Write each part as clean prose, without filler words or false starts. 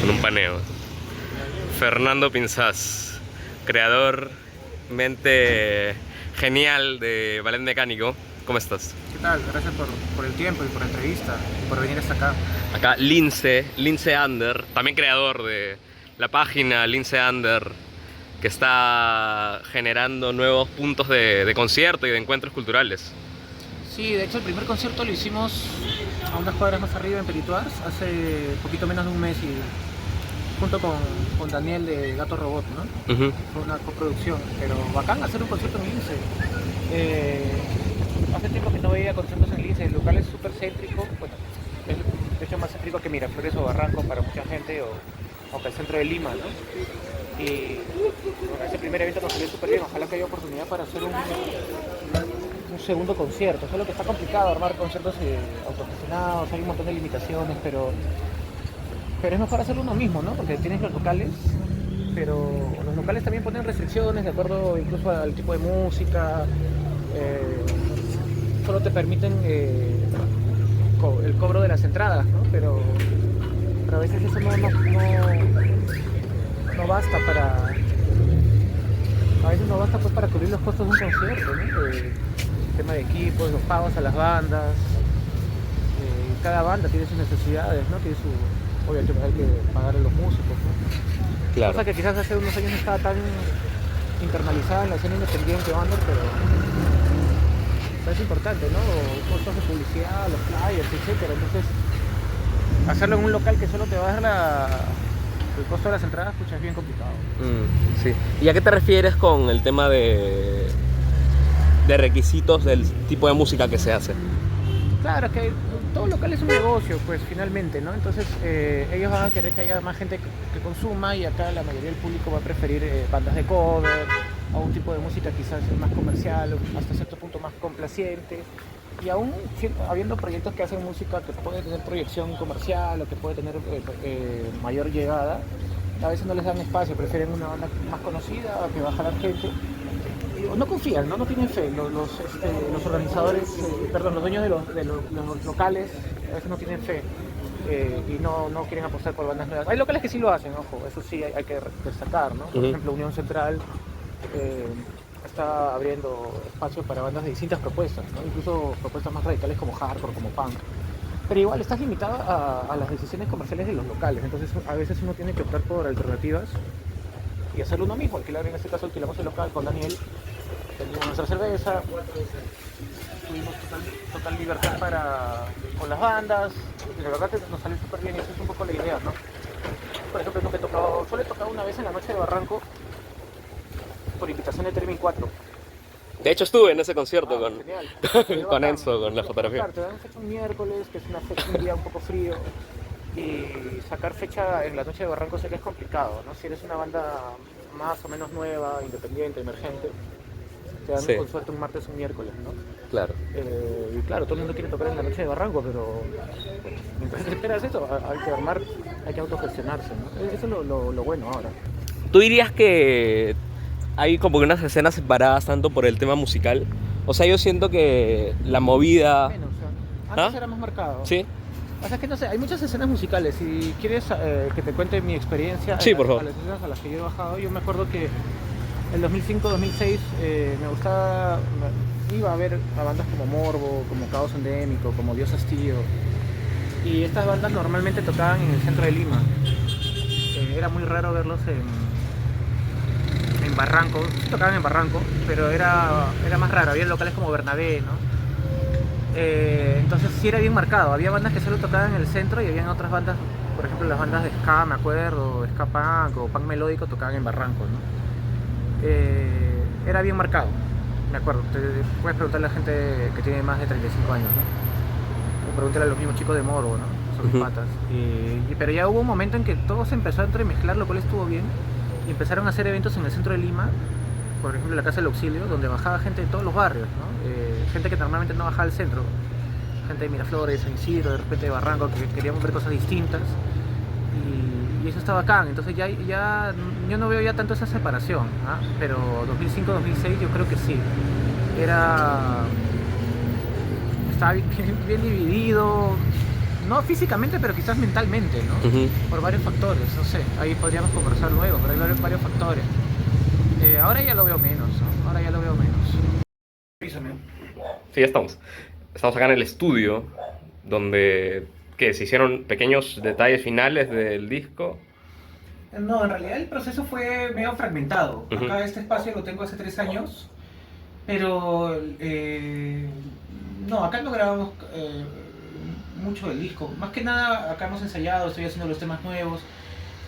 con un paneo. Fernando Pinzás, creador, mente genial de Ballet Mecánico. ¿Cómo estás? ¿Qué tal? Gracias por el tiempo y por la entrevista y por venir hasta acá. Acá Lince Ander, también creador de la página Lince Ander, que está generando nuevos puntos de concierto y de encuentros culturales. Sí, de hecho el primer concierto lo hicimos a unas cuadras más arriba en Perituars hace poquito menos de un mes y junto con Daniel de Gato Robot, ¿no? Ujú. Fue una coproducción, pero bacán hacer un concierto en Lince. Hace tiempo que no veía conciertos en Lince, el local es súper céntrico, bueno, es de hecho más céntrico que Miraflores o Barranco para mucha gente o que el centro de Lima, ¿no? Y bueno, ese primer evento nos salió súper bien, ojalá que haya oportunidad para hacer un segundo concierto. Solo que está complicado armar conciertos autogestionados, hay un montón de limitaciones, pero es mejor hacerlo uno mismo, ¿no? Porque tienes los locales, pero los locales también ponen restricciones de acuerdo incluso al tipo de música. Solo te permiten el cobro de las entradas, ¿no? Pero a veces eso no basta para... A veces no basta pues para cubrir los costos de un concierto, ¿no? Tema de equipos, los pagos a las bandas. Cada banda tiene sus necesidades, ¿no? Tiene su... Obviamente hay que pagar a los músicos, ¿no? Claro. Cosa que quizás hace unos años no estaba tan internalizada en la escena independiente o under, pero es importante, ¿no? Costos de publicidad, los flyers, etcétera. Entonces, hacerlo en un local que solo te va a dar el costo de las entradas, pucha, es bien complicado. Sí. ¿Y a qué te refieres con el tema de requisitos del tipo de música que se hace? Claro, es que todo local es un negocio, pues finalmente, ¿no? Entonces ellos van a querer que haya más gente que consuma y acá la mayoría del público va a preferir bandas de cover o un tipo de música quizás más comercial, hasta cierto punto más complaciente. Y aún habiendo proyectos que hacen música que puede tener proyección comercial o que puede tener mayor llegada, a veces no les dan espacio, prefieren una banda más conocida que va a jalar gente. O no confían, ¿no? No tienen fe. Los organizadores, perdón, los dueños de los locales a veces no tienen fe y no quieren apostar por bandas nuevas. Hay locales que sí lo hacen, ojo, eso sí hay que destacar, ¿no? Por ejemplo, Unión Central está abriendo espacios para bandas de distintas propuestas, ¿no? Incluso propuestas más radicales como hardcore, como punk. Pero igual estás limitado a las decisiones comerciales de los locales, entonces a veces uno tiene que optar por alternativas y hacerlo uno mismo. En este caso alquilamos el local con Daniel, teníamos nuestra cerveza, tuvimos total libertad con las bandas, y la verdad que nos salió súper bien y eso es un poco la idea, ¿no? Por ejemplo, solo he tocado una vez en la noche de Barranco por invitación de Termin 4. De hecho estuve en ese concierto Genial. con Enzo, con la fotografía. Claro, te dan fecha un miércoles, que es un día un poco frío, y sacar fecha en la noche de Barranco sé que es complicado, ¿no? Si eres una banda más o menos nueva, independiente, emergente, te dan con suerte un martes o un miércoles, ¿no? Claro. Y claro, todo el mundo quiere tocar en la noche de Barranco, pero mientras esperas eso, hay que autogestionarse, ¿no? Eso es lo bueno ahora. ¿Tú dirías que hay como que unas escenas separadas tanto por el tema musical? O sea, yo siento que la movida... Menos, o sea, antes era más marcado. ¿Sí? O sea, que no sé, hay muchas escenas musicales. Si quieres que te cuente mi experiencia Sí, por favor. a las escenas a las que yo he bajado, yo me acuerdo que en 2005-2006 iba a ver a bandas como Morbo, como Caos Endémico, como Dios Hastío. Y estas bandas normalmente tocaban en el centro de Lima. Era muy raro verlos en Barranco. Sí tocaban en Barranco, pero era más raro. Había locales como Bernabé, ¿no? Entonces sí era bien marcado, había bandas que solo tocaban en el centro y habían otras bandas, por ejemplo las bandas de ska, me acuerdo, ska punk o punk melódico tocaban en Barranco, ¿no? Era bien marcado, me acuerdo, puedes preguntarle a la gente que tiene más de 35 años, ¿no? O pregúntale a los mismos chicos de Morbo, ¿no? Son mis patas. Pero ya hubo un momento en que todo se empezó a entremezclar, lo cual estuvo bien, y empezaron a hacer eventos en el centro de Lima, por ejemplo la Casa del Auxilio, donde bajaba gente de todos los barrios, ¿no? Gente que normalmente no bajaba al centro, gente de Miraflores, San Isidro, de repente de Barranco, que queríamos ver cosas distintas, y eso está bacán. Entonces ya yo no veo ya tanto esa separación, ¿ah? Pero 2005-2006 yo creo que sí, estaba bien dividido, no físicamente, pero quizás mentalmente, ¿no? Ujú. Por varios factores, no sé, ahí podríamos conversar luego, pero hay varios factores. Ahora ya lo veo menos, ¿no? Ahora ya lo veo menos. Avísame. Sí, ya estamos. Estamos acá en el estudio, donde se hicieron pequeños detalles finales del disco. No, en realidad el proceso fue medio fragmentado. Ujú. Acá este espacio lo tengo hace 3 años, pero no, acá no grabamos mucho del disco. Más que nada, acá hemos ensayado, estoy haciendo los temas nuevos.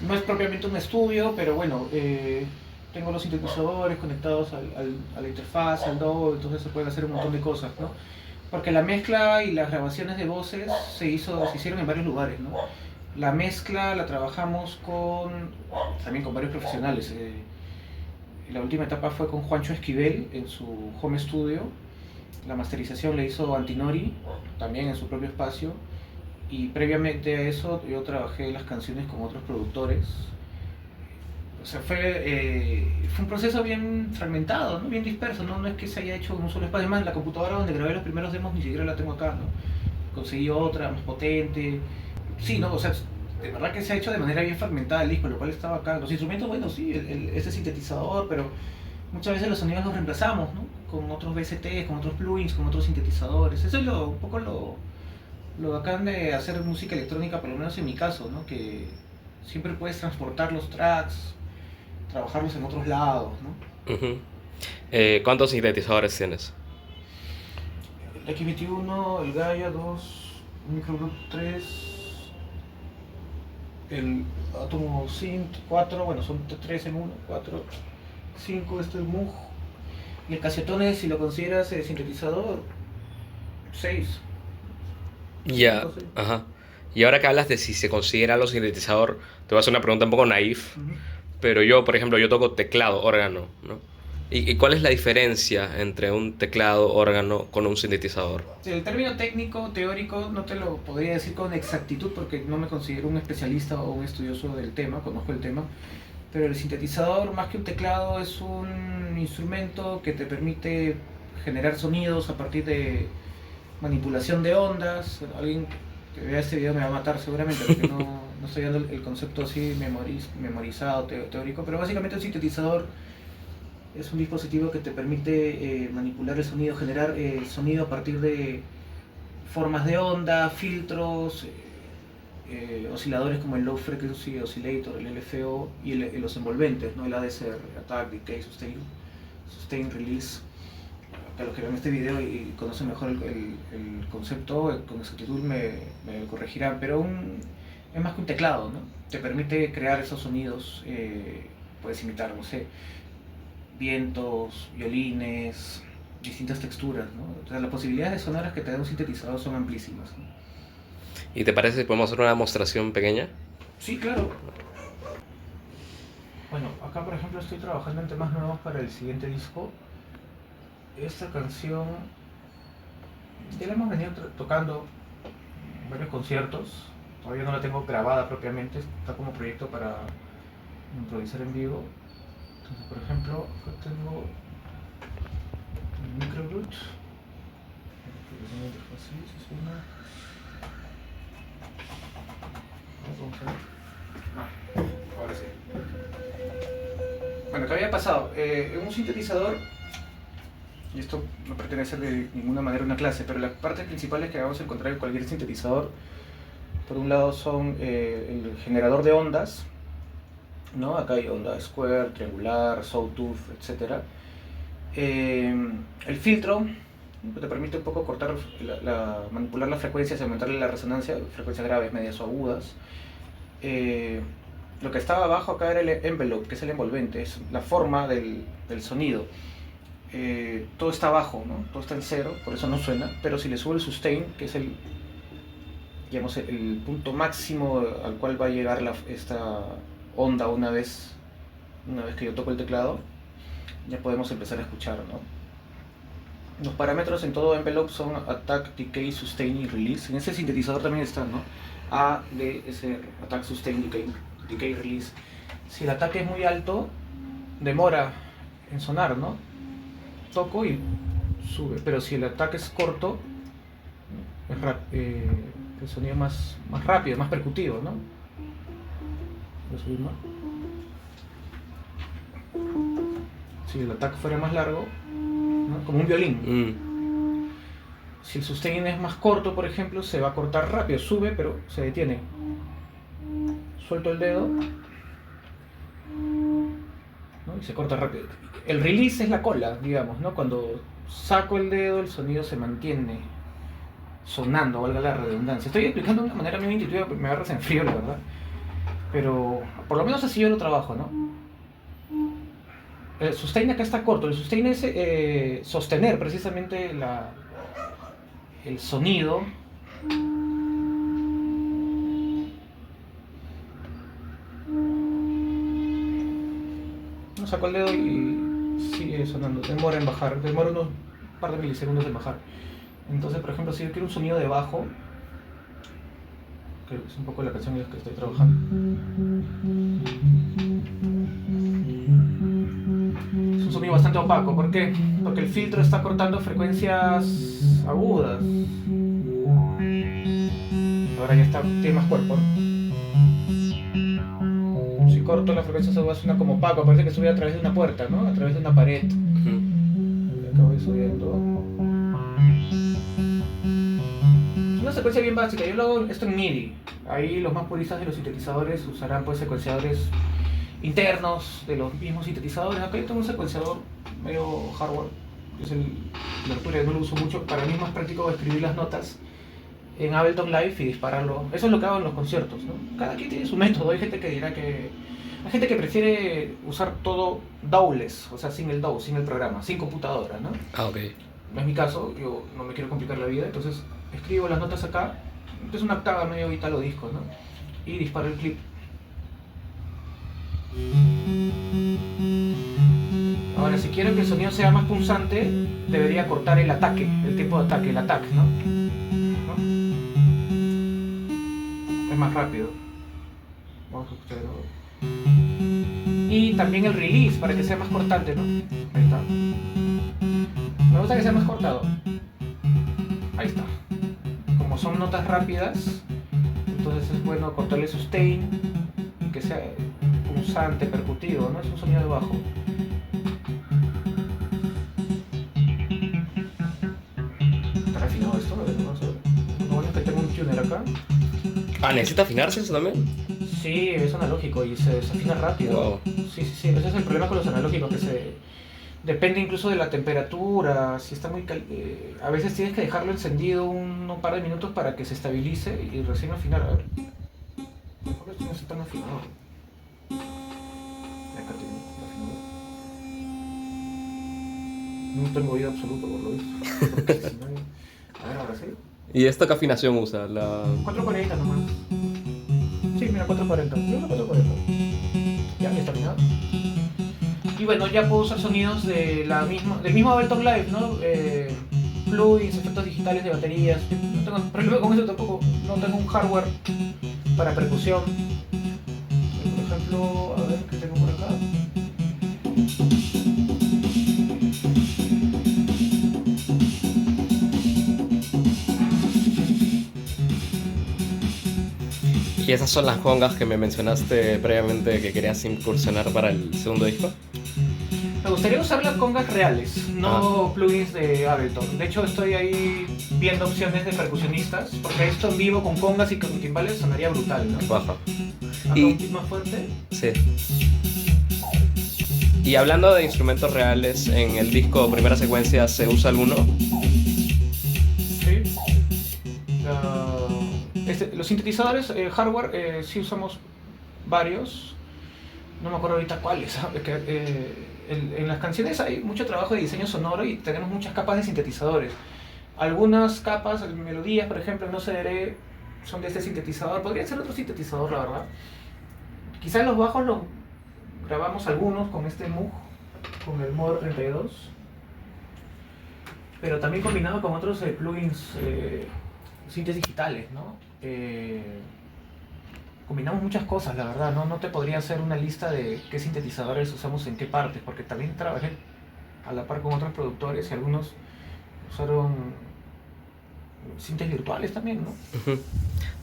No es propiamente un estudio, pero bueno, tengo los sintetizadores conectados a la interfaz, al DAW, entonces se pueden hacer un montón de cosas, ¿no? Porque la mezcla y las grabaciones de voces se hicieron en varios lugares, ¿no? La mezcla la trabajamos también con varios profesionales. La última etapa fue con Juancho Esquivel en su home studio. La masterización la hizo Antinori, también en su propio espacio. Y previamente a eso yo trabajé las canciones con otros productores. O sea, fue un proceso bien fragmentado, ¿no? Bien disperso, ¿no? No es que se haya hecho en un solo espacio. Además, la computadora donde grabé los primeros demos ni siquiera la tengo acá, ¿no? Conseguí otra, más potente. Sí, ¿no? O sea, de verdad que se ha hecho de manera bien fragmentada el disco, lo cual estaba acá. Los instrumentos, bueno, sí, ese sintetizador, pero muchas veces los sonidos los reemplazamos, ¿no? Con otros VSTs, con otros plugins, con otros sintetizadores. Eso es un poco lo bacán de hacer música electrónica, por lo menos en mi caso, ¿no? Que siempre puedes transportar los tracks, trabajarlos en otros lados, ¿no? Ujú. ¿Cuántos sintetizadores tienes? El X21, el Gaia 2, Microgroup 3, el Atomo Synth 4, bueno, son 3 en 1, 4, 5, este es el Moog. Y el Casiotone, si lo consideras sintetizador, 6. Ya, ajá. Y ahora que hablas de si se considera los sintetizador, te voy a hacer una pregunta un poco naif, pero yo, por ejemplo, yo toco teclado, órgano, ¿no? ¿Y cuál es la diferencia entre un teclado, órgano con un sintetizador? El término técnico, teórico, no te lo podría decir con exactitud porque no me considero un especialista o un estudioso del tema, conozco el tema, pero el sintetizador, más que un teclado, es un instrumento que te permite generar sonidos a partir de manipulación de ondas. Alguien que vea este video me va a matar seguramente porque no estoy dando el concepto así memorizado, teórico, pero básicamente un sintetizador es un dispositivo que te permite manipular el sonido, generar sonido a partir de formas de onda, filtros, osciladores como el Low Frequency Oscillator, el LFO y los envolventes, ¿no? El ADCR, Attack, Decay, Sustain, Release. Para los que ven este video y conocen mejor el concepto, con exactitud me corregirán, pero es más que un teclado, ¿no? Te permite crear esos sonidos, puedes imitar, no sé, vientos, violines, distintas texturas, ¿no? O sea, las posibilidades de sonoras que te da un sintetizador son amplísimas, ¿no? ¿Y te parece que podemos hacer una demostración pequeña? Sí, claro. Bueno, acá por ejemplo estoy trabajando en temas nuevos para el siguiente disco. Esta canción ya la hemos venido tocando en varios conciertos. Todavía no la tengo grabada propiamente, está como proyecto para improvisar en vivo. Entonces, por ejemplo, acá tengo el Microgut. Vamos a ver. Ahora sí. Bueno, ¿qué había pasado? En un sintetizador, y esto no pretende ser de ninguna manera una clase, pero las partes principales que vamos a encontrar en cualquier sintetizador, por un lado son el generador de ondas, ¿no? Acá hay onda square, triangular, sawtooth, etc. El filtro te permite un poco cortar, manipular las frecuencias y aumentarle la resonancia, frecuencias graves, medias o agudas. Lo que estaba abajo acá era el envelope, que es el envolvente, es la forma del sonido. Todo está abajo, ¿no? Todo está en cero, por eso no suena, pero si le subo el sustain, que es digamos, el punto máximo al cual va a llegar esta onda una vez que yo toco el teclado, ya podemos empezar a escuchar, ¿no? Los parámetros en todo envelope son Attack, Decay, Sustain y Release. En ese sintetizador también están, ¿no? A, D, S, R, Attack, Sustain, Decay, Release. Si el ataque es muy alto, demora en sonar, ¿no? Toco y sube, pero si el ataque es corto, el sonido más rápido, más percutivo, ¿no? Voy a subir más. Si el attack fuera más largo, ¿no? Como un violín. Si el sustain es más corto, por ejemplo, se va a cortar rápido, sube, pero se detiene. Suelto el dedo, ¿no? Y se corta rápido. El release es la cola, digamos, ¿no? Cuando saco el dedo, el sonido se mantiene sonando, valga la redundancia. Estoy explicando de una manera muy intuitiva, me agarras en frío, la verdad. Pero por lo menos así yo lo trabajo, ¿no? El sustain acá está corto. El sustain es sostener precisamente el sonido. No, saco el dedo y sigue sonando. Demora en bajar, demora unos par de milisegundos en bajar. Entonces, por ejemplo, si yo quiero un sonido de bajo, que es un poco la canción en la que estoy trabajando. Es un sonido bastante opaco. ¿Por qué? Porque el filtro está cortando frecuencias agudas. Ahora ya está, tiene más cuerpo, ¿no? Si corto la frecuencia aguda suena como opaco, parece que sube a través de una puerta, ¿no? A través de una pared. Acá voy subiendo. Es una secuencia bien básica. Yo lo hago esto en MIDI. Ahí los más puristas de los sintetizadores usarán pues secuenciadores internos de los mismos sintetizadores. Acá yo tengo un secuenciador medio hardware, que es el Arturia, no lo uso mucho. Para mí es más práctico escribir las notas en Ableton Live y dispararlo. Eso es lo que hago en los conciertos, ¿no? Cada quien tiene su método. Hay gente que dirá que... Hay gente que prefiere usar todo DAW-less, o sea, sin el DAW, sin el programa, sin computadora, ¿no? Ah, ok. No es mi caso, yo no me quiero complicar la vida, entonces escribo las notas acá, es una octava medio italo disco, ¿no? Y disparo el clip. Ahora, si quiero que el sonido sea más punzante, debería cortar el ataque, el tiempo de ataque, el attack, ¿no? Es más rápido. Vamos a escuchar ahora. Y también el release, para que sea más cortante, ¿no? Ahí está. Me gusta que sea más cortado. Ahí está. Como son notas rápidas, entonces es bueno cortarle sustain y que sea punzante, percutivo, ¿no? Es un sonido de bajo. ¿Está refinado esto? Vamos a ver. Lo bueno es que tengo un tuner acá. Ah, ¿necesita afinarse eso también? Sí, es analógico y se desafina rápido. Wow. Sí. Ese es el problema con los analógicos, que depende incluso de la temperatura. Si está muy a veces tienes que dejarlo encendido un par de minutos para que se estabilice y recién afinar. A ver. ¿Por qué esto no está tan afinado? Acá tiene afinador. No tengo oído absoluto por lo visto. A ver, ahora sí. ¿Y esta qué afinación usa? La... 440 nomás. Sí, mira, 440. Yo uso 440. Ya está afinado. Y bueno, ya puedo usar sonidos del mismo Ableton Live, ¿no? Plugins, efectos digitales de baterías. No tengo problema con eso tampoco. No tengo un hardware para percusión. Por ejemplo, a ver qué tengo por acá. ¿Y esas son las congas que me mencionaste previamente que querías incursionar para el segundo disco? Me gustaría usar las congas reales, no plugins de Ableton. De hecho, estoy ahí viendo opciones de percusionistas, porque esto en vivo con congas y con timbales sonaría brutal, ¿no? Baja. Acá un tip más fuerte. Sí. Y hablando de instrumentos reales, en el disco Primera Secuencia, ¿se usa alguno? Sí. Los sintetizadores hardware sí usamos varios. No me acuerdo ahorita cuáles, ¿sabes? En las canciones hay mucho trabajo de diseño sonoro y tenemos muchas capas de sintetizadores. Algunas capas, melodías, por ejemplo, no sé, son de este sintetizador. Podría ser otro sintetizador, la verdad. Quizás los bajos los grabamos algunos con este Moog, con el Modo 32. Pero también combinado con otros plugins sintes digitales, ¿no? Combinamos muchas cosas, la verdad, ¿no? No te podría hacer una lista de qué sintetizadores usamos en qué partes, porque también trabajé a la par con otros productores y algunos usaron Sintes virtuales también, ¿no? Ujú.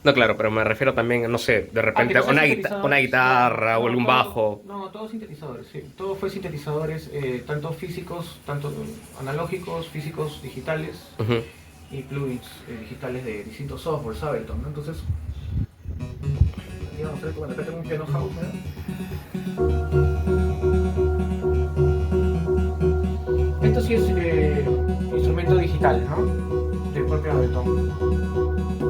No, claro, pero me refiero también, no sé, de Ah, que repente no sean una sintetizadores. guitarra o No, algún todo, bajo. no, todos sintetizadores, sí. Todo fue sintetizadores, tanto físicos, tanto analógicos, físicos, digitales Ujú. y plugins digitales de distintos softwares, Ableton, ¿no? Entonces, digamos, cuando acá tengo un piano house, ¿no? Esto sí es instrumento digital, ¿no? Del propio Ableton.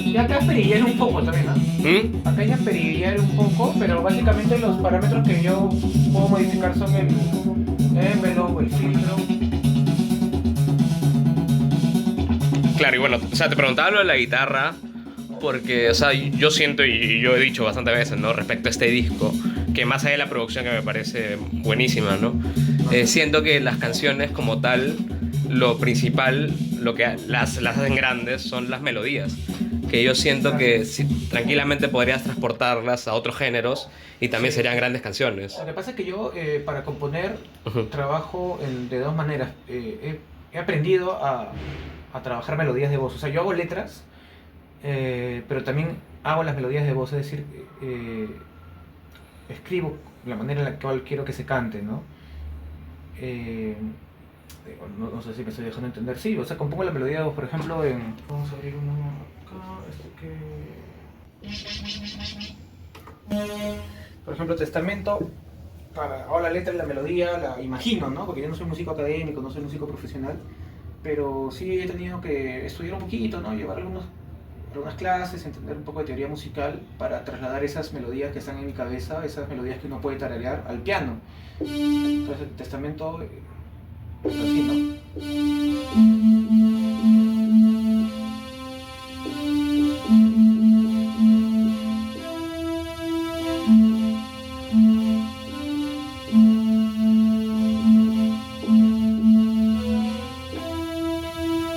Y acá es perillero un poco también, ¿no? ¿Mm? Acá ya perillero un poco, pero básicamente los parámetros que yo puedo modificar son el envelope, el filtro. Claro, y bueno, o sea, te preguntaba lo de la guitarra porque, o sea, yo siento y yo he dicho bastantes veces, ¿no? Respecto a este disco, que más allá de la producción que me parece buenísima, ¿no? Siento que las canciones como tal, lo principal, lo que las hacen grandes son las melodías. Que yo siento que Gracias. tranquilamente podrías transportarlas a otros géneros y también Sí. serían grandes canciones. Lo que pasa es que yo para componer Ujú. trabajo de dos maneras. He aprendido a trabajar melodías de voz. O sea, yo hago letras, pero también hago las melodías de voz. Es decir, escribo la manera en la cual quiero que se cante, ¿no? Eh, no sé si me estoy dejando entender. Sí, o sea, compongo la melodía de voz, por ejemplo, en... Vamos a abrir uno acá, por ejemplo, Testamento, hago la letra y la melodía, la imagino, ¿no? Porque yo no soy músico académico, no soy músico profesional, pero sí he tenido que estudiar un poquito, ¿no? Llevar algunas clases, entender un poco de teoría musical para trasladar esas melodías que están en mi cabeza, esas melodías que uno puede tararear al piano. Entonces, el Testamento es así, ¿no?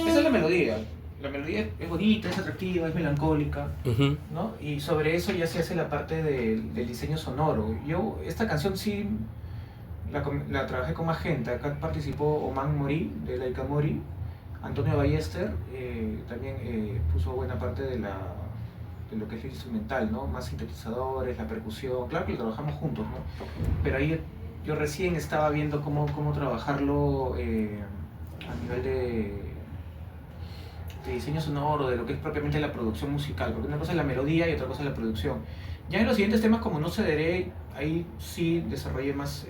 Esa es la melodía. La melodía es bonita, es atractiva, es melancólica, Ujú. ¿no? Y sobre eso ya se hace la parte del diseño sonoro. Yo, esta canción sí la trabajé con más gente. Acá participó Oman Mori, de Laika Mori, Antonio Ballester, también puso buena parte de lo que es el instrumental, ¿no? Más sintetizadores, la percusión. Claro que lo trabajamos juntos, ¿no? Pero ahí yo recién estaba viendo cómo trabajarlo a nivel de diseño sonoro, de lo que es propiamente la producción musical, porque una cosa es la melodía y otra cosa es la producción. Ya en los siguientes temas, como No Cederé, ahí sí desarrollé más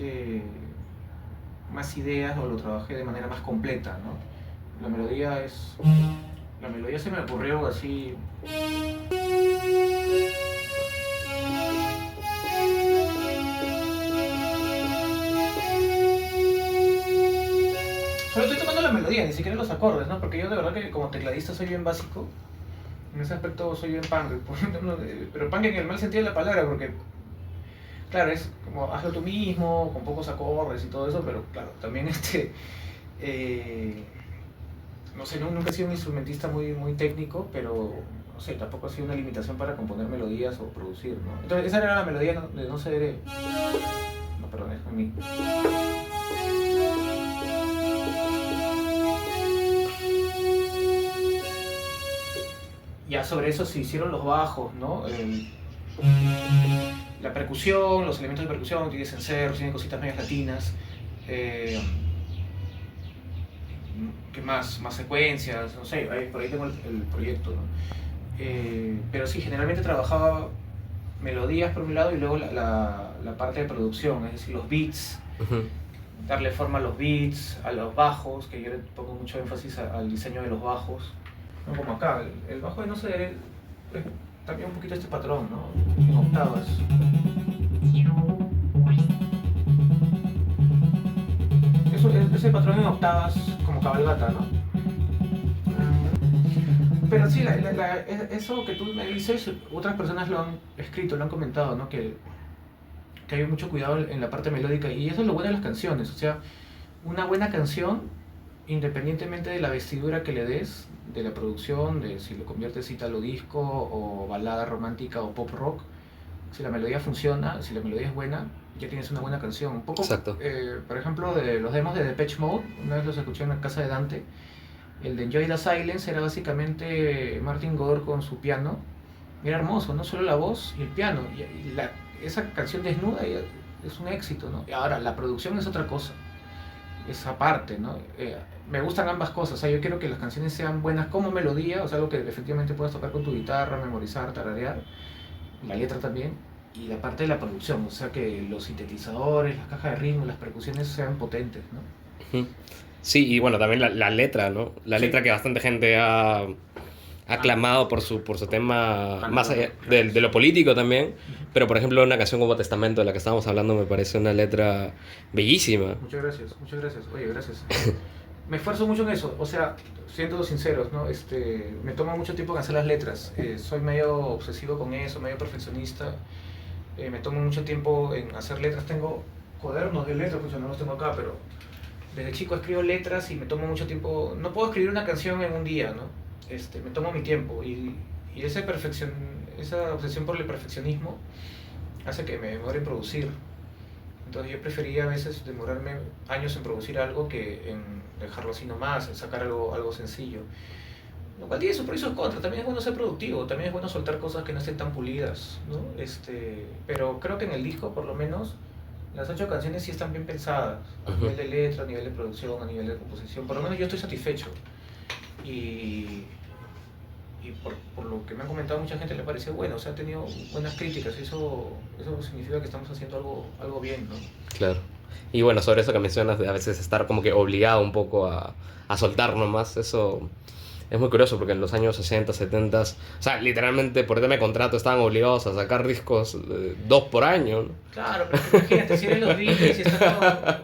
ideas o lo trabajé de manera más completa, ¿no? La melodía es... La melodía se me ocurrió así... Solo estoy tocando la melodía, ni siquiera los acordes, ¿no? Porque yo de verdad que como tecladista soy bien básico. En ese aspecto soy bien punk, pero punk en el mal sentido de la palabra, porque claro, es como hazlo tú mismo, con pocos acordes y todo eso, pero claro, también no sé, nunca he sido un instrumentista muy técnico, pero no sé, tampoco ha sido una limitación para componer melodías o producir, ¿no? Entonces esa era la melodía de No Cederé. No, perdón, es con mí. Ya sobre eso se hicieron los bajos, ¿no? La percusión, los elementos de percusión, tiene cencerros, tiene cositas medias latinas. ¿Qué más? Más secuencias, no sé, por ahí tengo el proyecto, ¿no? Pero sí, generalmente trabajaba melodías por un lado y luego la parte de producción, es decir, los beats, Ujú. darle forma a los beats, a los bajos, que yo le pongo mucho énfasis al diseño de los bajos. No como acá, el bajo de No sé, es también un poquito este patrón, ¿no? En octavas. Ese patrón en octavas como cabalgata, ¿no? Pero sí, eso que tú me dices, otras personas lo han escrito, lo han comentado, ¿no? Que hay mucho cuidado en la parte melódica y eso es lo bueno de las canciones. O sea, una buena canción, independientemente de la vestidura que le des, de la producción, de si lo conviertes en italo disco o balada romántica o pop rock, si la melodía funciona, si la melodía es buena, ya tienes una buena canción. Un poco, Exacto. por ejemplo, de los demos de Depeche Mode, una vez los escuché en la casa de Dante, el de Enjoy the Silence era básicamente Martin Gore con su piano. Era hermoso, no solo la voz y el piano. Esa canción desnuda es un éxito, ¿no? Y ahora, la producción es otra cosa, esa parte, ¿no? Me gustan ambas cosas, o sea, yo quiero que las canciones sean buenas como melodía, o sea, algo que efectivamente puedas tocar con tu guitarra, memorizar, tararear, la letra también, y la parte de la producción, o sea, que los sintetizadores, las cajas de ritmo, las percusiones sean potentes, ¿no? Ujú. Sí, y bueno, también la letra, ¿no? La Sí. letra que bastante gente ha aclamado por su tema, más allá de lo político también. Pero, por ejemplo, una canción como Testamento, de la que estábamos hablando, me parece una letra bellísima. Muchas gracias, muchas gracias. Oye, gracias. Me esfuerzo mucho en eso, o sea, siendo sinceros, ¿no? Me toma mucho tiempo en hacer las letras. Soy medio obsesivo con eso, medio perfeccionista. Me tomo mucho tiempo en hacer letras. Tengo cuadernos de letras, pues yo no los tengo acá, pero desde chico escribo letras y me tomo mucho tiempo. No puedo escribir una canción en un día, ¿no? Me tomo mi tiempo y esa obsesión por el perfeccionismo hace que me demore en producir. Entonces yo prefería a veces demorarme años en producir algo que en dejarlo así nomás, en sacar algo sencillo. Lo cual tiene sus pros y sus contras. También es bueno ser productivo, también es bueno soltar cosas que no estén tan pulidas, ¿no? Pero creo que en el disco, por lo menos, las 8 canciones sí están bien pensadas, a Ujú. nivel de letra, a nivel de producción, a nivel de composición. Por lo menos yo estoy satisfecho. Y, y por lo que me han comentado, mucha gente le pareció bueno, o sea, ha tenido buenas críticas. Eso significa que estamos haciendo algo bien, ¿no? Claro. Y bueno, sobre eso que mencionas de a veces estar como que obligado un poco a soltar nomás, eso es muy curioso porque en los años 60, 70, o sea, literalmente por tema de contrato estaban obligados a sacar discos 2 por año, ¿no? Claro, pero imagínate, si eres los Beatles y estás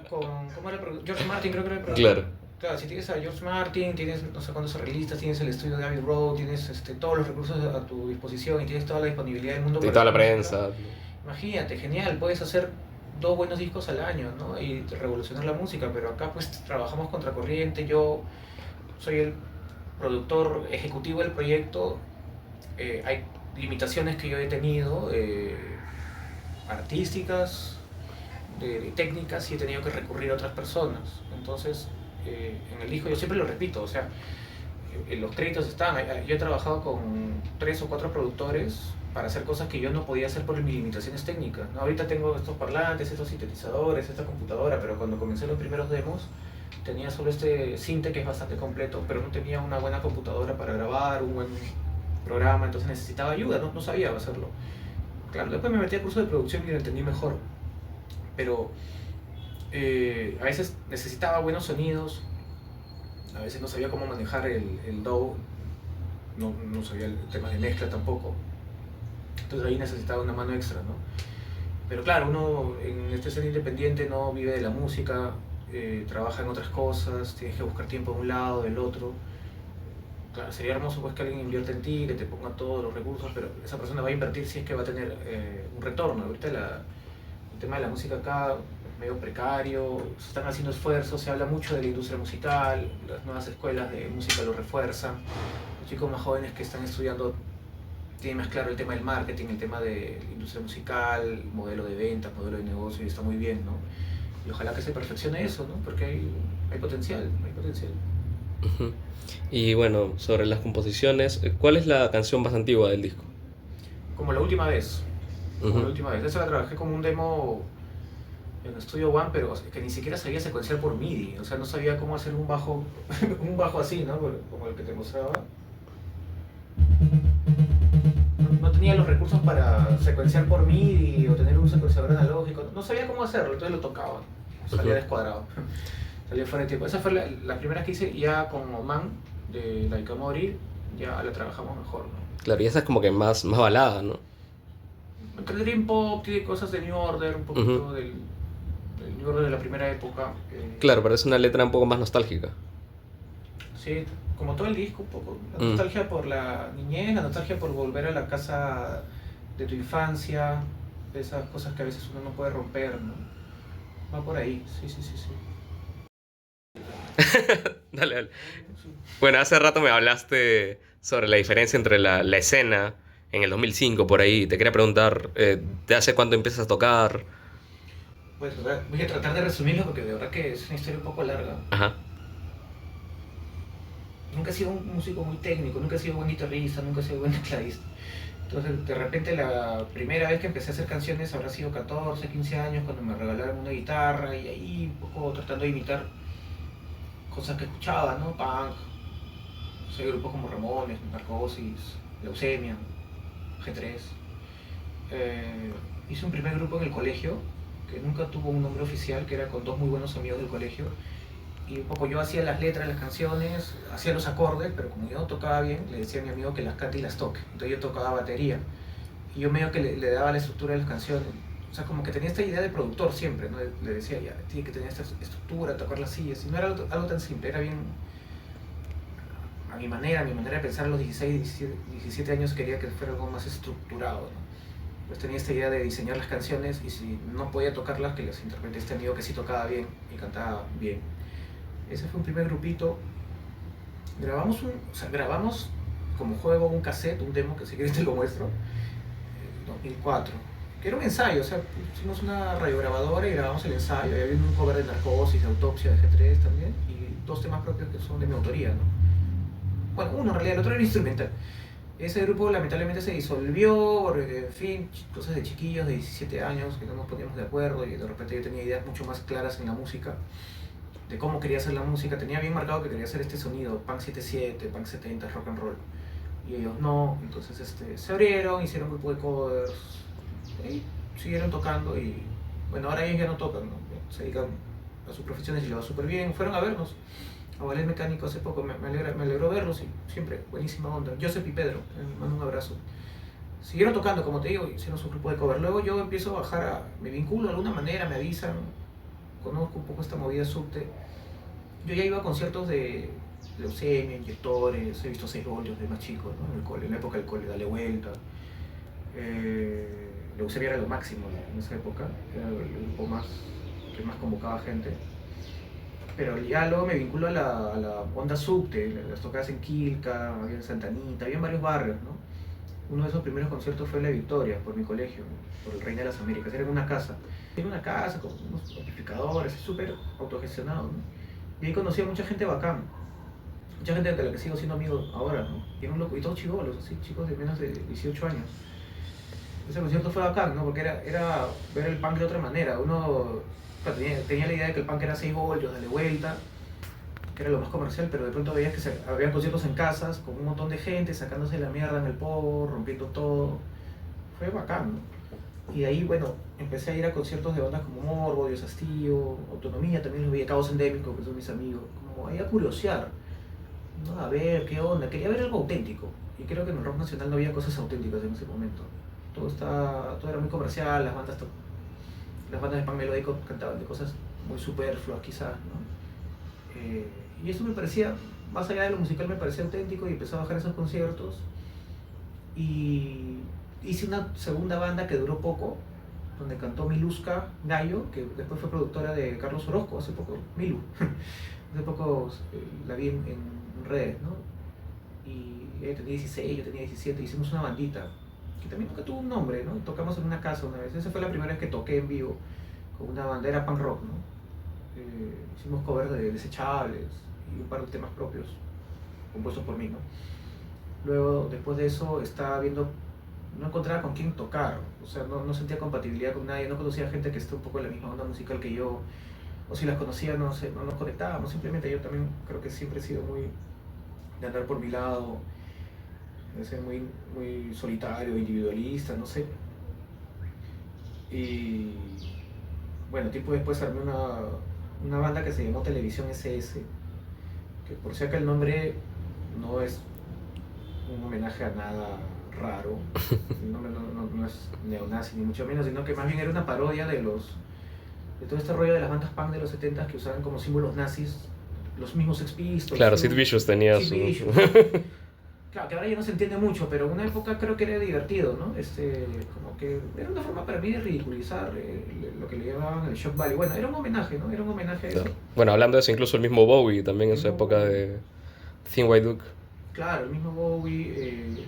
¿cómo era George Martin, creo que era el productor. Claro. Claro, si tienes a George Martin, tienes no sé cuántos arreglistas, tienes el estudio de Abbey Road, tienes todos los recursos a tu disposición y tienes toda la disponibilidad del mundo Y para toda la hacer música. prensa. Imagínate, genial, puedes hacer 2 buenos discos al año, ¿no? Y revolucionar la música, pero acá pues trabajamos contracorriente, yo soy el productor ejecutivo del proyecto, hay limitaciones que yo he tenido, artísticas, de técnicas, y he tenido que recurrir a otras personas. Entonces, en el disco yo siempre lo repito, o sea, los créditos están, yo he trabajado con 3 o 4 productores para hacer cosas que yo no podía hacer por mis limitaciones técnicas, ¿no? Ahorita tengo estos parlantes, estos sintetizadores, esta computadora, pero cuando comencé los primeros demos tenía solo este sinte que es bastante completo, pero no tenía una buena computadora para grabar, un buen programa, entonces necesitaba ayuda, no sabía hacerlo. Claro, después me metí a curso de producción y lo entendí mejor, pero a veces necesitaba buenos sonidos, a veces no sabía cómo manejar el DAW, no sabía el tema de mezcla tampoco, entonces ahí necesitaba una mano extra, ¿no? Pero claro, uno en este ser independiente no vive de la música, trabaja en otras cosas, tienes que buscar tiempo de un lado, del otro. Claro, sería hermoso pues que alguien invierta en ti, que te ponga todos los recursos, pero esa persona va a invertir si es que va a tener un retorno. Ahorita el tema de la música acá es medio precario, se están haciendo esfuerzos, se habla mucho de la industria musical, las nuevas escuelas de música lo refuerzan. Los chicos más jóvenes que están estudiando tienen más claro el tema del marketing, el tema de la industria musical, modelo de ventas, modelo de negocio, y está muy bien, ¿no? Y ojalá que se perfeccione eso, ¿no? Porque hay potencial, hay potencial. Ujú. Y bueno, sobre las composiciones, ¿cuál es la canción más antigua del disco? Como la última vez, como la Ujú. última vez. Esa la trabajé como un demo en Studio One, pero que ni siquiera sabía secuenciar por MIDI, o sea, no sabía cómo hacer un bajo, un bajo así, ¿no? Como el que te mostraba. No tenía los recursos para secuenciar por MIDI o tener un secuenciador analógico, no sabía cómo hacerlo, entonces lo tocaba, salía Ujú. descuadrado, salía fuera de tiempo. Esa fue la primera que hice ya con Oman, de Laika Mori, ya la trabajamos mejor, ¿no? Claro, y esa es como que más balada, ¿no? Entre Dream Pop, tiene cosas de New Order, un Ujú. poquito del New Order de la primera época. Claro, pero es una letra un poco más nostálgica. Sí, como todo el disco, un poco. La Mm. nostalgia por la niñez, la nostalgia por volver a la casa de tu infancia, esas cosas que a veces uno no puede romper, ¿no? Va por ahí, sí, sí, sí, sí. Dale, dale. Sí. Bueno, hace rato me hablaste sobre la diferencia entre la escena en el 2005 por ahí. Te quería preguntar, ¿de hace cuánto empiezas a tocar? Pues voy a tratar de resumirlo porque de verdad que es una historia un poco larga. Ajá, Nunca he sido un músico muy técnico, nunca he sido buen guitarrista, nunca he sido buen tecladista. Entonces, de repente, la primera vez que empecé a hacer canciones habrá sido 14, 15 años, cuando me regalaron una guitarra y ahí un poco tratando de imitar cosas que escuchaba, ¿no? Punk, no sé, grupos como Ramones, Narcosis, Leucemia, G3. Hice un primer grupo en el colegio, que nunca tuvo un nombre oficial, que era con dos muy buenos amigos del colegio. Y un poco yo hacía las letras de las canciones, hacía los acordes, pero como yo no tocaba bien, le decía a mi amigo que las cante y las toque. Entonces yo tocaba batería. Y yo medio que le daba la estructura de las canciones. O sea, como que tenía esta idea de productor siempre, ¿no? Le decía, ya, tiene que tener esta estructura, tocar las sillas. Y no era algo tan simple, era bien a mi manera de pensar a los 16, 17 años quería que fuera algo más estructurado, ¿no? Pues tenía esta idea de diseñar las canciones y si no podía tocarlas, que las interprete este amigo que sí tocaba bien y cantaba bien. Ese fue un primer grupito. Grabamos como juego un cassette, un demo que si quieres te lo muestro, 2004. Que era un ensayo, o sea, pusimos una radiograbadora y grabamos el ensayo. Y había un cover de Narcosis, de Autopsia, de G3 también, y dos temas propios que son de mi autoría, ¿no? Bueno, uno en realidad, el otro era instrumental. Ese grupo lamentablemente se disolvió porque, en fin, cosas de chiquillos de 17 años que no nos poníamos de acuerdo y de repente yo tenía ideas mucho más claras en la música, de cómo quería hacer la música. Tenía bien marcado que quería hacer este sonido, punk 77, punk 70, rock and roll. Y ellos no, entonces se abrieron, hicieron un grupo de covers y siguieron tocando y bueno, ahora ellos ya no tocan, ¿no? Se dedican a sus profesiones y lo va súper bien. Fueron a vernos a Ballet Mecánico hace poco, me alegró verlos y siempre buenísima onda. Joseph y Pedro, les mando un abrazo. Siguieron tocando, como te digo, hicieron su grupo de cover. Luego yo empiezo a bajar, me vinculo de alguna manera, me avisan, conozco un poco esta movida subte. Yo ya iba a conciertos de leucemia, inyectores, he visto 6 voltios de más chicos, ¿no? En el cole, en la época del cole, dale vuelta. Leucemia era lo máximo, ¿no? En esa época, era el grupo más, que más convocaba gente. Pero ya luego me vinculo a la onda subte, las tocadas en Quilca, había en Santa Anita, había en varios barrios, ¿no? Uno de esos primeros conciertos fue en La Victoria, por mi colegio, ¿no? Por el Reina de las Américas, era en una casa. Era una casa con unos amplificadores, súper autogestionado, ¿no? Y ahí conocí a mucha gente bacán, mucha gente de la que sigo siendo amigo ahora, ¿no? Y todos chibolos, así, chicos de menos de 18 años. Ese concierto fue bacán, ¿no? Porque era ver el punk de otra manera. Uno tenía la idea de que el punk era 6 voltios, dale vuelta, que era lo más comercial, pero de pronto veías que había conciertos en casas con un montón de gente sacándose la mierda en el pogo, rompiendo todo. Fue bacán, ¿no? Y de ahí, bueno, empecé a ir a conciertos de bandas como Morbo, Dios Hastío, Autonomía, también los vi, Caos Endémico, que son mis amigos, como ahí a curiosear, ¿no? A ver qué onda, quería ver algo auténtico. Y creo que en el rock nacional no había cosas auténticas en ese momento. Todo era muy comercial, las bandas de punk melódico cantaban de cosas muy superfluas quizás, ¿no? Y eso me parecía, más allá de lo musical, me parecía auténtico y empecé a bajar esos conciertos. Y hice una segunda banda que duró poco, donde cantó Miluska Gallo, que después fue productora de Carlos Orozco, hace poco, Milu. Hace poco la vi en redes, ¿no? Y ella tenía 16, yo tenía 17, hicimos una bandita, que también nunca tuvo un nombre, ¿no? Tocamos en una casa una vez, esa fue la primera vez que toqué en vivo con una banda, era punk rock, ¿no? Hicimos covers de Desechables y un par de temas propios compuestos por mí, ¿no? Luego, después de eso, estaba viendo, no encontraba con quién tocar, o sea, no sentía compatibilidad con nadie, no conocía gente que esté un poco en la misma onda musical que yo, o si las conocía, no sé, no nos conectábamos, simplemente yo también creo que siempre he sido muy de andar por mi lado, de ser muy solitario, individualista, no sé. Y bueno, tiempo después armé una banda que se llamó Televisión SS, que por si acá el nombre no es un homenaje a nada raro, no es neonazi ni mucho menos, sino que más bien era una parodia de todo este rollo de las bandas punk de los 70 que usaban como símbolos nazis los mismos Sex Pistols. Claro, Sid Vicious tenía Sid su... Vicious. Claro, que ahora ya no se entiende mucho, pero en una época creo que era divertido, ¿no? Como que era una forma para mí de ridiculizar lo que le llamaban el Shock Value. Bueno, era un homenaje, ¿no? Era un homenaje a eso. Claro. Bueno, hablando de eso, incluso el mismo Bowie también en su época de Thin White Duke. Claro, el mismo Bowie.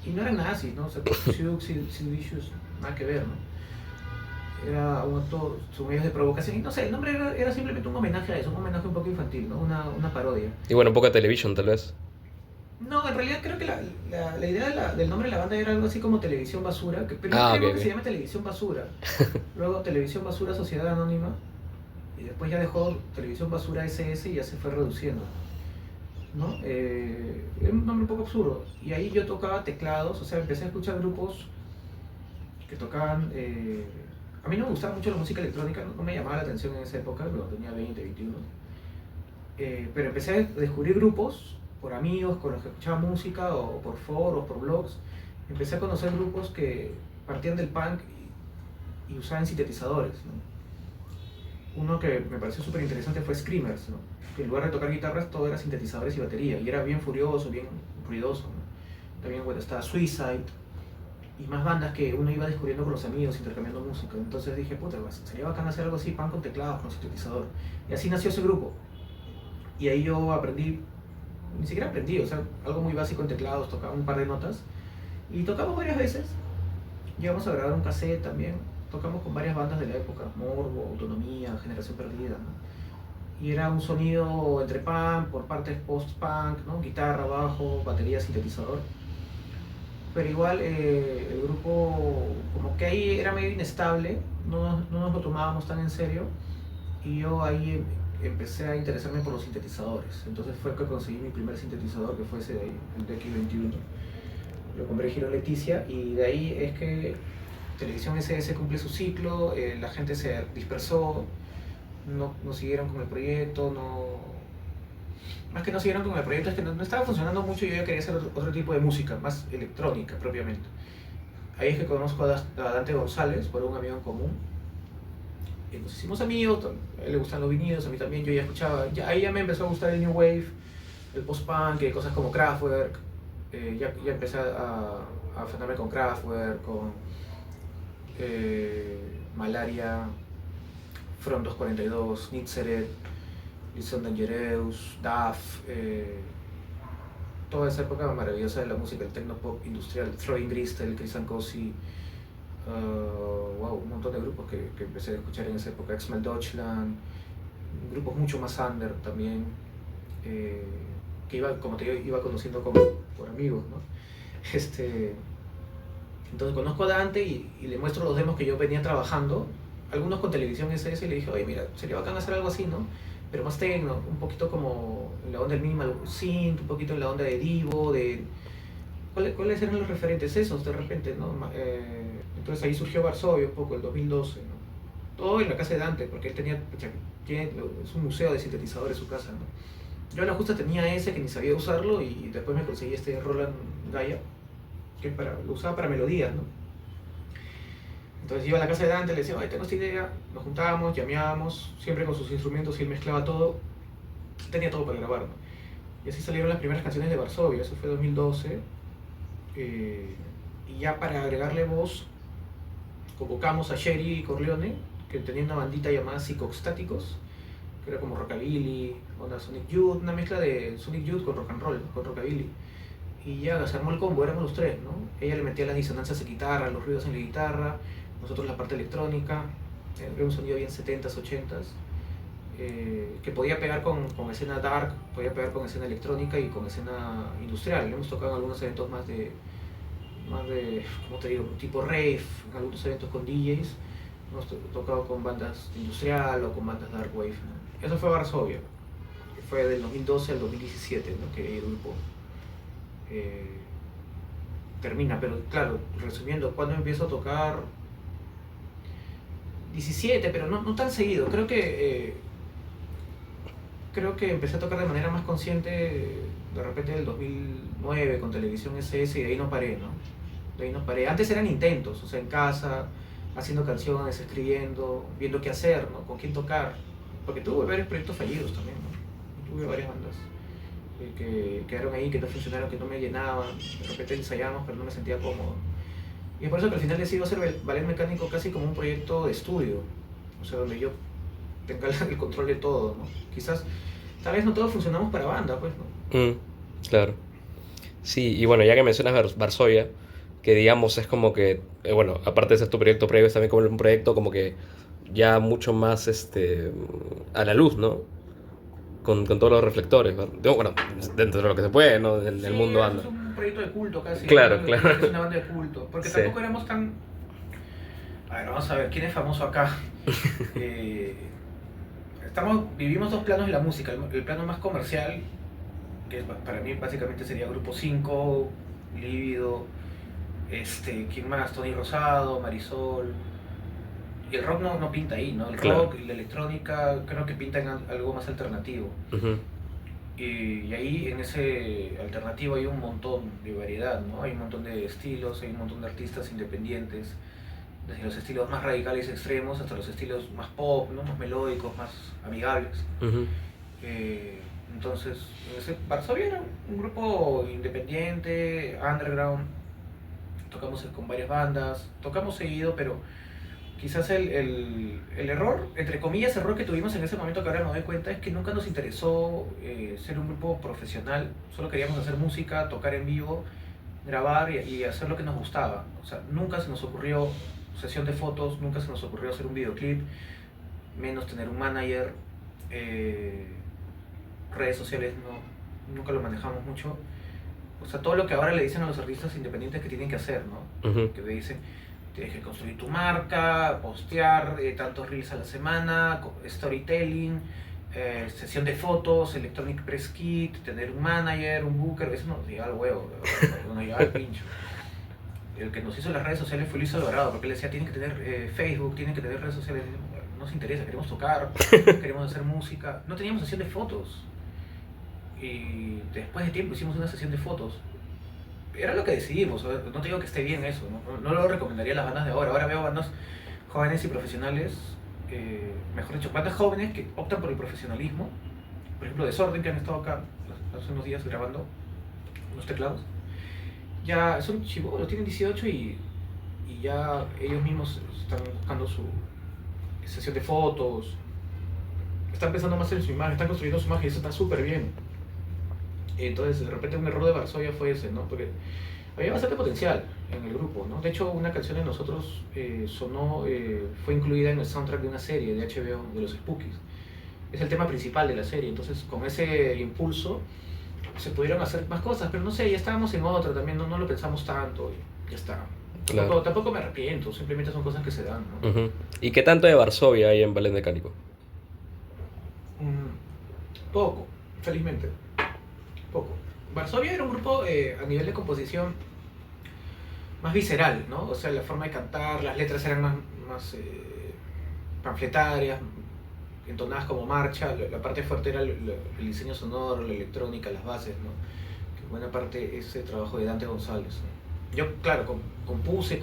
Y no eran nazis, ¿no? O sea, Sid Vicious, nada que ver, ¿no? Era un acto, sus medios de provocación. Y no sé, el nombre era simplemente un homenaje a eso, un homenaje un poco infantil, ¿no? Una parodia. Y bueno, un poco de Television tal vez. No, en realidad creo que la idea del nombre de la banda era algo así como Televisión Basura, que primero creo que se llama Televisión Basura, luego Televisión Basura Sociedad Anónima, y después ya dejó Televisión Basura SS y ya se fue reduciendo, ¿no? Era un nombre un poco absurdo, y ahí yo tocaba teclados, o sea, empecé a escuchar grupos que tocaban... a mí no me gustaba mucho la música electrónica, no me llamaba la atención en esa época, cuando tenía 20, 21, pero empecé a descubrir grupos por amigos con los que escuchaba música o por foros, por blogs. Empecé a conocer grupos que partían del punk y usaban sintetizadores, ¿no? Uno que me pareció súper interesante fue Screamers, ¿no? Que en lugar de tocar guitarras todo era sintetizadores y batería, y era bien furioso, bien ruidoso, ¿no? También bueno, estaba Suicide y más bandas que uno iba descubriendo con los amigos intercambiando música. Entonces dije, puta, sería bacán hacer algo así, punk con teclados, con sintetizador. Y así nació ese grupo. Y ahí yo aprendí, ni siquiera aprendí, o sea, algo muy básico en teclados, tocaba un par de notas y tocamos varias veces. Llegamos a grabar un cassette también, tocamos con varias bandas de la época, Morbo, Autonomía, Generación Perdida, ¿no? Y era un sonido entre punk, por partes post-punk, ¿no? Guitarra, bajo, batería, sintetizador. Pero igual el grupo como que ahí era medio inestable, no nos lo tomábamos tan en serio, y yo ahí empecé a interesarme por los sintetizadores. Entonces fue que conseguí mi primer sintetizador, que fue ese de ahí, el DX21. Lo compré Giro Leticia, y de ahí es que Televisión SS cumple su ciclo, la gente se dispersó, no siguieron con el proyecto, más que no siguieron con el proyecto, es que no estaba funcionando mucho y yo ya quería hacer otro tipo de música, más electrónica propiamente. Ahí es que conozco a Dante González por un amigo en común. Y nos hicimos amigos, a él le gustan los vinilos, a mí también, yo ya escuchaba, ahí ya me empezó a gustar el New Wave, el post-punk, cosas como Kraftwerk, ya empecé a afanarme con Kraftwerk, con Malaria, Front 242, Nitzeret, Lison Dangereus, DAF, toda esa época maravillosa de la música, el techno-pop industrial, Throwing Gristel, Chris Ancosi, wow, un montón de grupos que empecé a escuchar en esa época, Exmel Deutschland, grupos mucho más under también, que iba, como te digo, iba conociendo como por amigos, ¿no? Entonces conozco a Dante y le muestro los demos que yo venía trabajando, algunos con Televisión SS, y le dije, oye, mira, sería bacán hacer algo así, ¿no? Pero más techno, un poquito como en la onda del minimal synth, un poquito en la onda de Divo, de... ¿Cuáles eran los referentes esos de repente, no? Entonces ahí surgió Varsovia un poco, el 2012, ¿no? Todo en la casa de Dante, porque él es un museo de sintetizadores en su casa, ¿no? Yo a la justa tenía ese que ni sabía usarlo, y después me conseguí este Roland Gaia, que lo usaba para melodías, ¿no? Entonces iba a la casa de Dante, le decía, oye, tengo esta idea, nos juntábamos, llameábamos, siempre con sus instrumentos, y él mezclaba todo, tenía todo para grabar, ¿no? Y así salieron las primeras canciones de Varsovia, eso fue 2012, y ya para agregarle voz, convocamos a Sherry Corleone, que tenía una bandita llamada Psicoxtáticos, que era como rockabilly, onda Sonic Youth, una mezcla de Sonic Youth con rock and roll, con rockabilly. Y ya se armó el combo, éramos los tres, ¿no? Ella le metía las disonancias de guitarra, los ruidos en la guitarra, nosotros la parte electrónica, era un sonido bien 70s, 80s, que podía pegar con escena dark, podía pegar con escena electrónica y con escena industrial. Le hemos tocado en algunos eventos más de, ¿cómo te digo?, tipo rave, en algunos eventos con DJs, hemos tocado con bandas industrial o con bandas dark wave, ¿no? Eso fue Varsovia, que fue del 2012 al 2017, ¿no? Que el grupo termina, pero claro, resumiendo, cuando empiezo a tocar 17, pero no tan seguido, creo que empecé a tocar de manera más consciente de repente del 2009 con Televisión SS, y de ahí no paré, ¿no? De ahí no paré. Antes eran intentos, o sea, en casa, haciendo canciones, escribiendo, viendo qué hacer, ¿no? Con quién tocar, porque tuve varios proyectos fallidos también, ¿no? tuve varias bandas que quedaron ahí, que no funcionaron, que no me llenaban. De repente ensayábamos, pero no me sentía cómodo. Y es por eso que al final decido hacer ballet mecánico casi como un proyecto de estudio, o sea, donde yo tenga el control de todo, ¿no? Quizás, tal vez no todos funcionamos para banda, pues, ¿no? Claro. Sí, y bueno, ya que mencionas Varsovia, que digamos es como que, bueno, aparte de ser tu proyecto previo, es también como un proyecto como que ya mucho más a la luz, ¿no? Con todos los reflectores, ¿no? Digo, bueno, dentro de lo que se puede, ¿no? En el mundo Sí, banda. es un proyecto de culto casi. Claro, ¿no? claro. Es una banda de culto, porque Sí. tampoco éramos tan... A ver, vamos a ver, ¿quién es famoso acá? Vivimos dos planos en la música, el plano más comercial, que para mí básicamente sería Grupo 5, Lívido, ¿quién más? Tony Rosado, Marisol. Y el rock no pinta ahí, ¿no? El Claro. rock y la electrónica creo que pintan algo más alternativo. Ujú. Y ahí en ese alternativo hay un montón de variedad, ¿no? Hay un montón de estilos, hay un montón de artistas independientes, desde los estilos más radicales y extremos hasta los estilos más pop, ¿no? Más melódicos, más amigables. Ujú. Entonces, Varsovia era un grupo independiente, underground, tocamos con varias bandas, tocamos seguido, pero quizás el error, entre comillas, error que tuvimos en ese momento que ahora me doy cuenta es que nunca nos interesó ser un grupo profesional, solo queríamos hacer música, tocar en vivo, grabar y hacer lo que nos gustaba. O sea, nunca se nos ocurrió sesión de fotos, nunca se nos ocurrió hacer un videoclip, menos tener un manager, redes sociales nunca lo manejamos mucho. O sea, todo lo que ahora le dicen a los artistas independientes que tienen que hacer, ¿no? Ujú. Que le dicen, tienes que construir tu marca, postear tantos reels a la semana, storytelling, sesión de fotos, electronic press kit, tener un manager, un booker, eso nos llega al huevo, nos llega al pincho. El que nos hizo las redes sociales fue Luis Alvarado, porque él decía, tienen que tener Facebook, tienen que tener redes sociales. No nos interesa, queremos tocar, queremos hacer música. No teníamos sesión de fotos. Y después de tiempo hicimos una sesión de fotos. Era lo que decidimos, no te digo que esté bien eso, no lo recomendaría a las bandas de ahora. Ahora veo bandas jóvenes y profesionales, mejor dicho, bandas jóvenes que optan por el profesionalismo. Por ejemplo, Desorden, que han estado acá hace unos días grabando unos teclados. Ya son chibolos, tienen 18 y ya ellos mismos están buscando su sesión de fotos. Están pensando más en su imagen, están construyendo su imagen y eso está súper bien. Entonces, de repente un error de Varsovia fue ese, ¿no? Porque había bastante potencial en el grupo, ¿no? De hecho, una canción de nosotros fue incluida en el soundtrack de una serie de HBO, de los Spookies. Es el tema principal de la serie, entonces con ese impulso se pudieron hacer más cosas, pero no sé, ya estábamos en otra también, no lo pensamos tanto y ya está. Claro. Tampoco me arrepiento, simplemente son cosas que se dan, ¿no? Ujú. ¿Y qué tanto de Varsovia hay en ballet mecánico? Poco, felizmente. Poco. Varsovia era un grupo a nivel de composición más visceral, ¿no? O sea, la forma de cantar, las letras eran más panfletarias, entonadas como marcha. La parte fuerte era el diseño sonoro, la electrónica, las bases, ¿no? Que buena parte ese trabajo de Dante González, ¿no? Yo, claro, compuse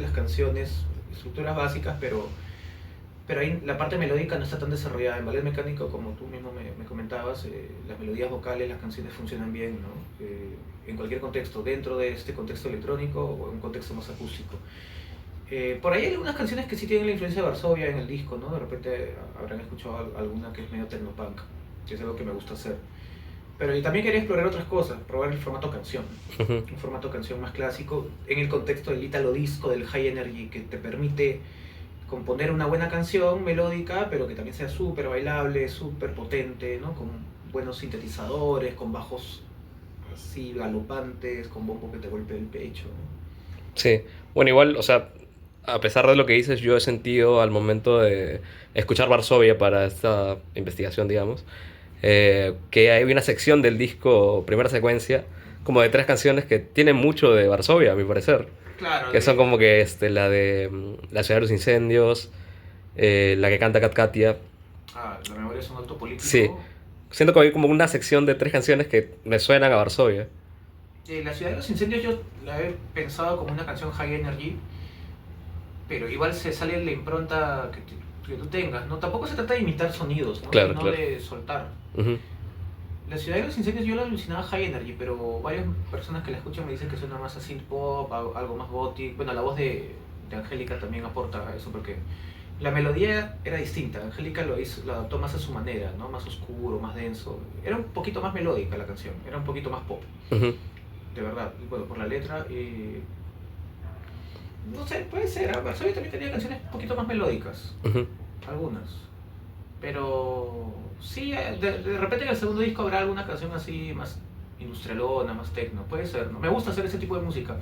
las canciones, estructuras básicas, pero ahí la parte melódica no está tan desarrollada. En ballet mecánico, como tú mismo me comentabas, las melodías vocales, las canciones funcionan bien, ¿no? En cualquier contexto, dentro de este contexto electrónico o en un contexto más acústico. Por ahí hay algunas canciones que sí tienen la influencia de Varsovia en el disco, ¿no? De repente habrán escuchado alguna que es medio tecnopunk, que es algo que me gusta hacer. Pero yo también quería explorar otras cosas, probar el formato canción, un formato canción más clásico, en el contexto del ítalo disco, del high energy, que te permite componer una buena canción melódica, pero que también sea súper bailable, súper potente, ¿no? Con buenos sintetizadores, con bajos así galopantes, con bombo que te golpee el pecho, ¿no? Sí, bueno, igual, o sea, a pesar de lo que dices, yo he sentido al momento de escuchar Varsovia para esta investigación, digamos, que hay una sección del disco, primera secuencia, como de 3 canciones que tienen mucho de Varsovia, a mi parecer. Claro, Que son como que la de La ciudad de los incendios, la que canta Kat Katia. la memoria es un acto político. Sí, siento que hay como una sección de 3 canciones que me suenan a Varsovia. La ciudad de los incendios yo la he pensado como una canción high energy, pero igual se sale la impronta que tú tengas, ¿no? Tampoco se trata de imitar sonidos, ¿no? Claro, Sino claro. de soltar. Ujú. La ciudad de los incendios yo la alucinaba High Energy, pero varias personas que la escuchan me dicen que suena más a synth pop, algo más gothic. Bueno, la voz de Angélica también aporta a eso porque la melodía era distinta. Angélica lo adaptó más a su manera, ¿no? Más oscuro, más denso. Era un poquito más melódica la canción, era un poquito más pop, Ujú, de verdad. Bueno, por la letra. No sé, puede ser. Varsovia también tenía canciones un poquito más melódicas, ujú. algunas. Pero sí, de repente en el segundo disco habrá alguna canción así más industrialona, más techno, puede ser, ¿no? Me gusta hacer ese tipo de música,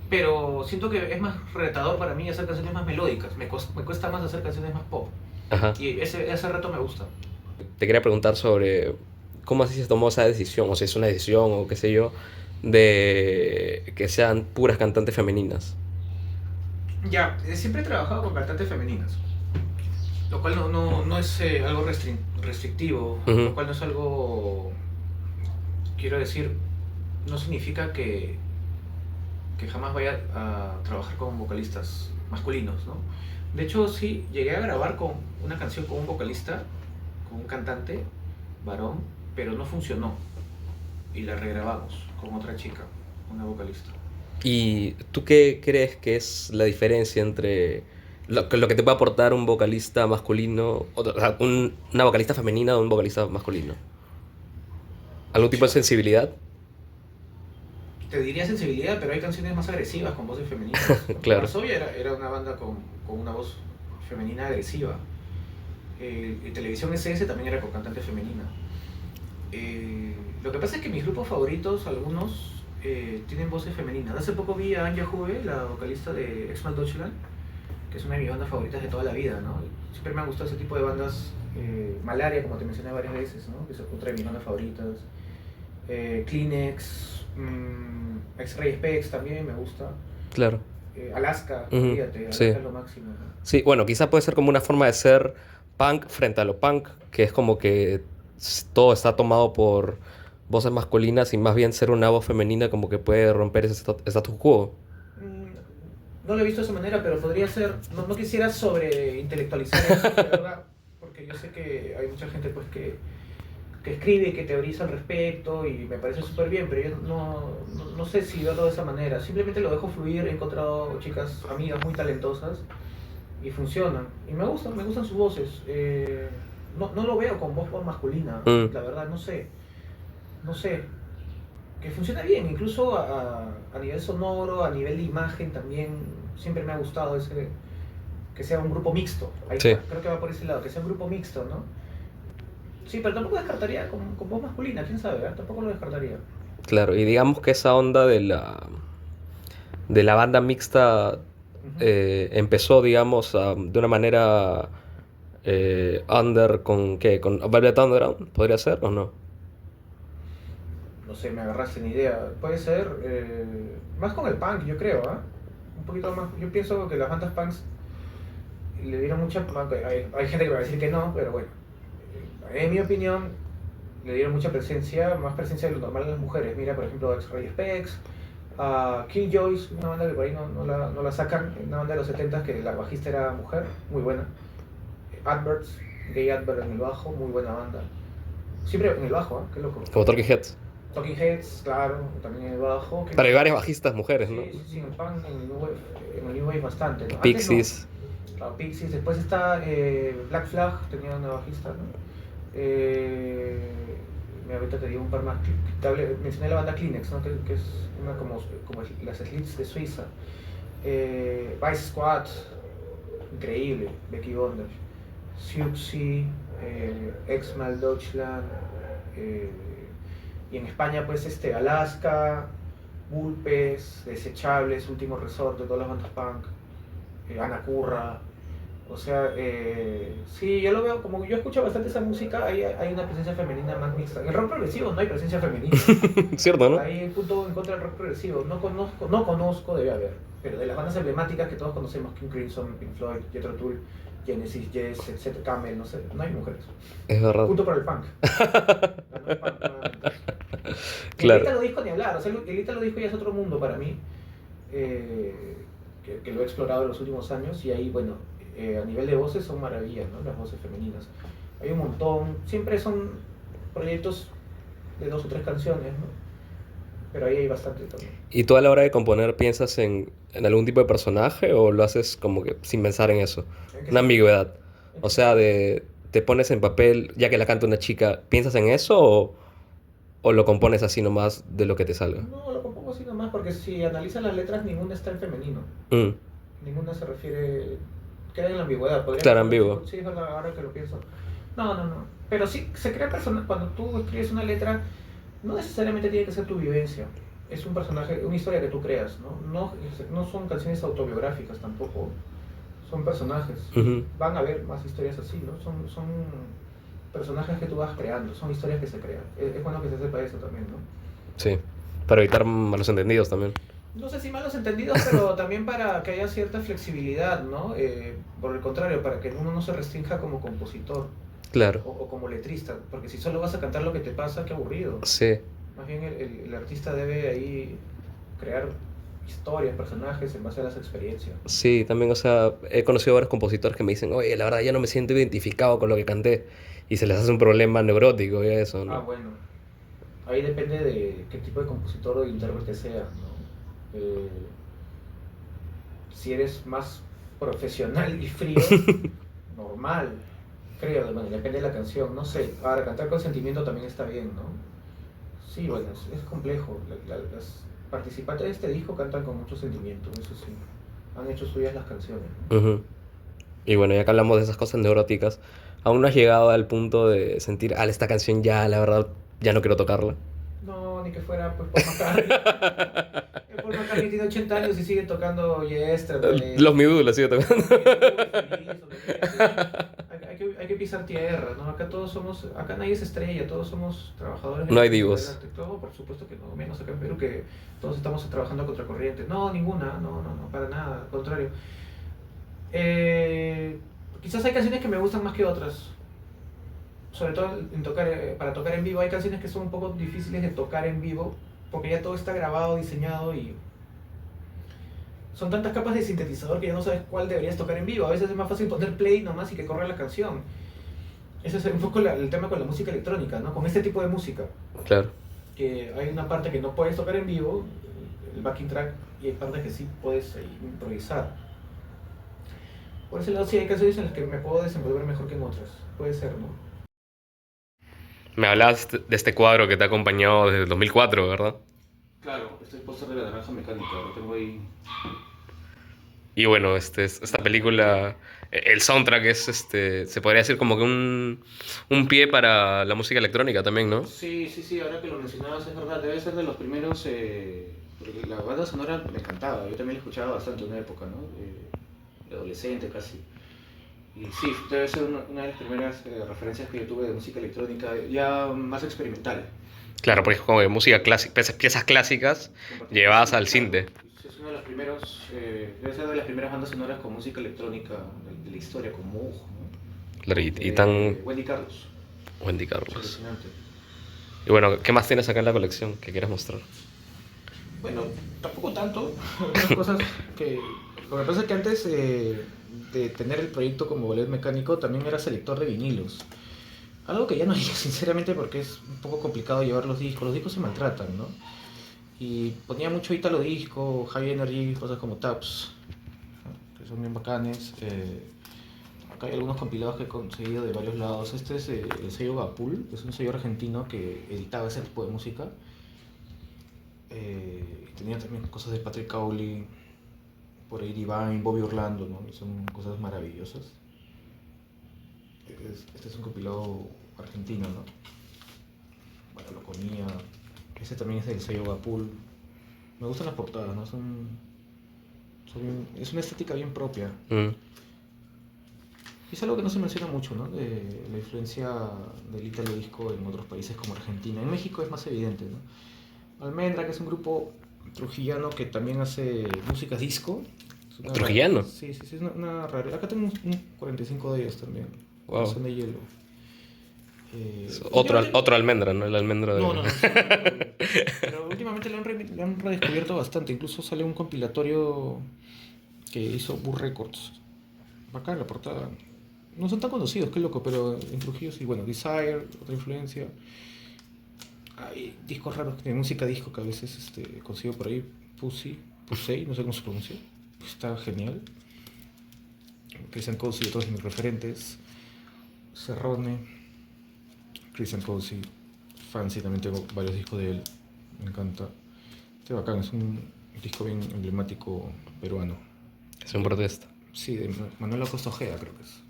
pero siento que es más retador para mí hacer canciones más melódicas, me cuesta más hacer canciones más pop, Ajá. y ese reto me gusta. Te quería preguntar sobre cómo así se tomó esa decisión, o si es una decisión, o qué sé yo, de que sean puras cantantes femeninas. Ya, siempre he trabajado con cantantes femeninas, lo cual no es algo restrictivo, Ujú, lo cual no es algo, quiero decir, no significa que jamás vaya a trabajar con vocalistas masculinos, ¿no? De hecho, sí, llegué a grabar con una canción con un vocalista, con un cantante varón, pero no funcionó y la regrabamos con otra chica, una vocalista. ¿y tú qué crees que es la diferencia entre lo que te puede aportar un vocalista masculino, o sea, una vocalista femenina o un vocalista masculino? ¿Algún tipo de Pucha, sensibilidad? te diría sensibilidad, pero hay canciones más agresivas con voces femeninas. Claro. Varsovia era una banda con una voz femenina agresiva. En Televisión SS también era con cantante femenina. Lo que pasa es que mis grupos favoritos, algunos, tienen voces femeninas. Hace poco vi a Anja Hube, la vocalista de Exmal Deutschland, que es una de mis bandas favoritas de toda la vida, ¿no? Siempre me han gustado ese tipo de bandas. Malaria, como te mencioné varias veces, ¿no? Que es otra de mis bandas favoritas. Kleenex, X-Ray Specs también me gusta. Claro. Alaska, Ujú, olvídate, sí. Alaska es lo máximo, ¿no? Sí, bueno, quizá puede ser como una forma de ser punk frente a lo punk, que es como que todo está tomado por voces masculinas y más bien ser una voz femenina como que puede romper ese status quo. No lo he visto de esa manera, pero podría ser. No quisiera sobre intelectualizar eso, de verdad, porque yo sé que hay mucha gente pues que escribe y que teoriza al respecto y me parece súper bien, pero yo no sé si verlo de esa manera. Simplemente lo dejo fluir. He encontrado chicas, amigas muy talentosas y funcionan. Y me gustan sus voces. No lo veo con voz masculina, Mm, la verdad, no sé. Que funciona bien, incluso a nivel sonoro, a nivel de imagen también. Siempre me ha gustado ese, que sea un grupo mixto. Ahí sí, está, creo que va por ese lado, que sea un grupo mixto, ¿no? Sí, pero tampoco descartaría con voz masculina, quién sabe, ¿eh? Tampoco lo descartaría. claro. Y digamos que esa onda de la banda mixta Ujú. empezó, digamos, de una manera under con ¿qué? Con Velvet Underground, ¿podría ser o no? No sé, me agarraste ni idea. Puede ser más con el punk, yo creo, ¿ah? Un poquito más. Yo pienso que las bandas punks le dieron mucha. Hay gente que va a decir que no, pero bueno. En mi opinión, le dieron mucha presencia, más presencia de lo normal a las mujeres. Mira, por ejemplo, X-Ray Specs, Killjoys, una banda que por ahí no la sacan, una banda de los 70 que la bajista era mujer, muy buena. Adverts, Gay Advert en el bajo, muy buena banda. Siempre en el bajo, ¿eh? Qué loco. Como Talking Heads. Talking Heads, claro, también en el bajo. Pero hay varias bajistas mujeres, ¿no? Sí, en el punk, en el New Wave bastante, ¿no? Antes no. Pixies. Claro, Pixies, después está Black Flag, tenía una bajista, ¿no? Ahorita te digo un par más. Mencioné la banda Kleenex, ¿no? Que es una como las Slits de Suiza. Vice Squad, increíble, Becky Bondage. Siouxsie, Exmal Deutschland. Y en España, pues, Alaska, Vulpes, Desechables, Último Resort de todas las bandas punk. Ana Curra. O sea, sí, yo lo veo como yo escucho bastante esa música, hay una presencia femenina más mixta. En el rock progresivo no hay presencia femenina. ¿Cierto, no? Hay un punto en contra del rock progresivo. No conozco, debe haber. Pero de las bandas emblemáticas que todos conocemos, King Crimson, Pink Floyd, Jethro Tull, Genesis, Yes, etc., Camel, no sé, no hay mujeres. Es verdad. Punto para el punk. Ganó el punk nuevamente. Claro. El Italo Disco ni hablar, o sea, el Italo Disco ya es otro mundo para mí, que lo he explorado en los últimos años y ahí, bueno, a nivel de voces son maravillas, ¿no? Las voces femeninas. Hay un montón, siempre son proyectos de 2 o 3 canciones, ¿no? Pero ahí hay bastante también. ¿Y tú a la hora de componer piensas en algún tipo de personaje o lo haces como que sin pensar en eso? ¿En qué Una sentido? ambigüedad. ¿En O qué sea, sentido? te pones en papel, ya que la canta una chica, ¿piensas en eso o lo compones así nomás de lo que te salga? No, lo compongo así nomás porque si analizas las letras, ninguna está en femenino. Mm, Ninguna se refiere. Queda en la ambigüedad. Podrían claro, estar ambiguo. sí, es verdad, ahora que lo pienso. No, no, no. Pero sí, se crea personas. Cuando tú escribes una letra, no necesariamente tiene que ser tu vivencia. Es un personaje, una historia que tú creas, ¿no? No son canciones autobiográficas tampoco. Son personajes. Y Ujú, van a haber más historias así, ¿no? Son personajes que tú vas creando, son historias que se crean. Es bueno que se sepa eso también, ¿no? sí, para evitar malos entendidos también. No sé si malos entendidos, pero también para que haya cierta flexibilidad, ¿no? Por el contrario, para que uno no se restrinja como compositor Claro, o como letrista, porque si solo vas a cantar lo que te pasa, qué aburrido. sí, Más bien el artista debe ahí crear historias, personajes en base a las experiencias. sí, también, o sea, he conocido varios compositores que me dicen, oye, la verdad ya no me siento identificado con lo que canté y se les hace un problema neurótico y eso, Ah, ¿no? bueno, ahí depende de qué tipo de compositor o de intérprete seas, ¿no? Si eres más profesional y frío, normal, creo, bueno, depende de la canción, no sé. Ahora, cantar con sentimiento también está bien, ¿no? Sí, bueno, es complejo. Las participantes de este disco cantan con mucho sentimiento, eso sí. Han hecho suyas las canciones, ¿no? Ujú. Y bueno, ya que hablamos de esas cosas neuróticas, ¿aún no has llegado al punto de sentir, esta canción ya, la verdad, ya no quiero tocarla? No, ni que fuera pues Paul McCartney. Paul McCartney tiene 80 años y sigue tocando Los Yesterday, Midú la sigo tocando. los Beatles, feliz, olvídate. Hay que pisar tierra, ¿no? Acá todos somos, acá nadie es estrella, todos somos trabajadores de No la hay música, del divos. arte. Todo, por supuesto que no, menos acá en Perú que todos estamos trabajando a contracorriente. No, ninguna, no, no, no, para nada, al contrario. Eh, Quizás hay canciones que me gustan más que otras, sobre todo para tocar en vivo. Hay canciones que son un poco difíciles de tocar en vivo, porque ya todo está grabado, diseñado y son tantas capas de sintetizador que ya no sabes cuál deberías tocar en vivo. A veces es más fácil poner play nomás y que corra la canción. Ese es un poco el tema con la música electrónica, ¿no? Con este tipo de música, Claro. que hay una parte que no puedes tocar en vivo, el backing track, y hay partes que sí puedes improvisar. Por ese lado sí hay canciones en las que me puedo desenvolver mejor que en otras. Puede ser, ¿no? Me hablabas de este cuadro que te ha acompañado desde el 2004, ¿verdad? Claro, este es el póster de la naranja mecánica, lo tengo ahí. Y bueno, esta película, el soundtrack es, se podría decir como que un pie para la música electrónica también, ¿no? Sí, sí, sí, ahora que lo mencionabas es verdad, debe ser de los primeros, porque la banda sonora me encantaba, yo también la escuchaba bastante en una época, ¿no? De adolescente casi. Y sí, debe ser una de las primeras referencias que yo tuve de música electrónica, ya más experimental. Claro, porque es como que música clásica, piezas clásicas llevadas Sí, al claro. cinte. Es uno de los primeros, debe ser de las primeras bandas sonoras con música electrónica de la historia, con Moog, Claro, ¿no? y tan Wendy Carlos, Wendy es Carlos. alucinante. Y bueno, ¿qué más tienes acá en la colección que quieras mostrar? Bueno, tampoco tanto. Unas cosas que. Lo que pasa es que antes de tener el proyecto como ballet mecánico también era selector de vinilos. Algo que ya no haría sinceramente porque es un poco complicado llevar los discos. Los discos se maltratan, ¿no? Y ponía mucho Italo Disco, High Energy, cosas como Taps, ¿no? Que son bien bacanes. Acá hay algunos compilados que he conseguido de varios lados. Este es el sello Gapul, es un sello argentino que editaba ese tipo de música. Tenía también cosas de Patrick Cowley, por ahí Divine, Bobby Orlando, ¿no? Y son cosas maravillosas. Este es un compilado argentino, ¿no? Bueno, lo comía. Ese también es del sello Gapul. Me gustan las portadas, ¿no? Es una estética bien propia. Mm, Y es algo que no se menciona mucho, ¿no? De la influencia del Italo Disco en otros países como Argentina. En México es más evidente, ¿no? Almendra, que es un grupo trujillano que también hace música disco. Es ¿Trujillano? sí, sí, sí, es una rara. Acá tengo un 45 de ellos también. Wow. Son de hielo. Otro almendra, ¿no? El almendra No, de... no, no. Pero últimamente le han redescubierto bastante. Incluso sale un compilatorio que hizo Burr Records. Bacán la portada. No son tan conocidos, qué loco, pero en Trujillo sí. Bueno, Desire, otra influencia. Hay discos raros de música disco que a veces consigo por ahí. Pussy, no sé cómo se pronuncia. Está genial. Christian Cozy, otros de mis referentes. Cerrone, Christian Cozy, Fancy, también tengo varios discos de él. Me encanta. Este bacán, es un disco bien emblemático peruano. Es un protesta. Sí, de Manuel Acosta Ojeda creo que es.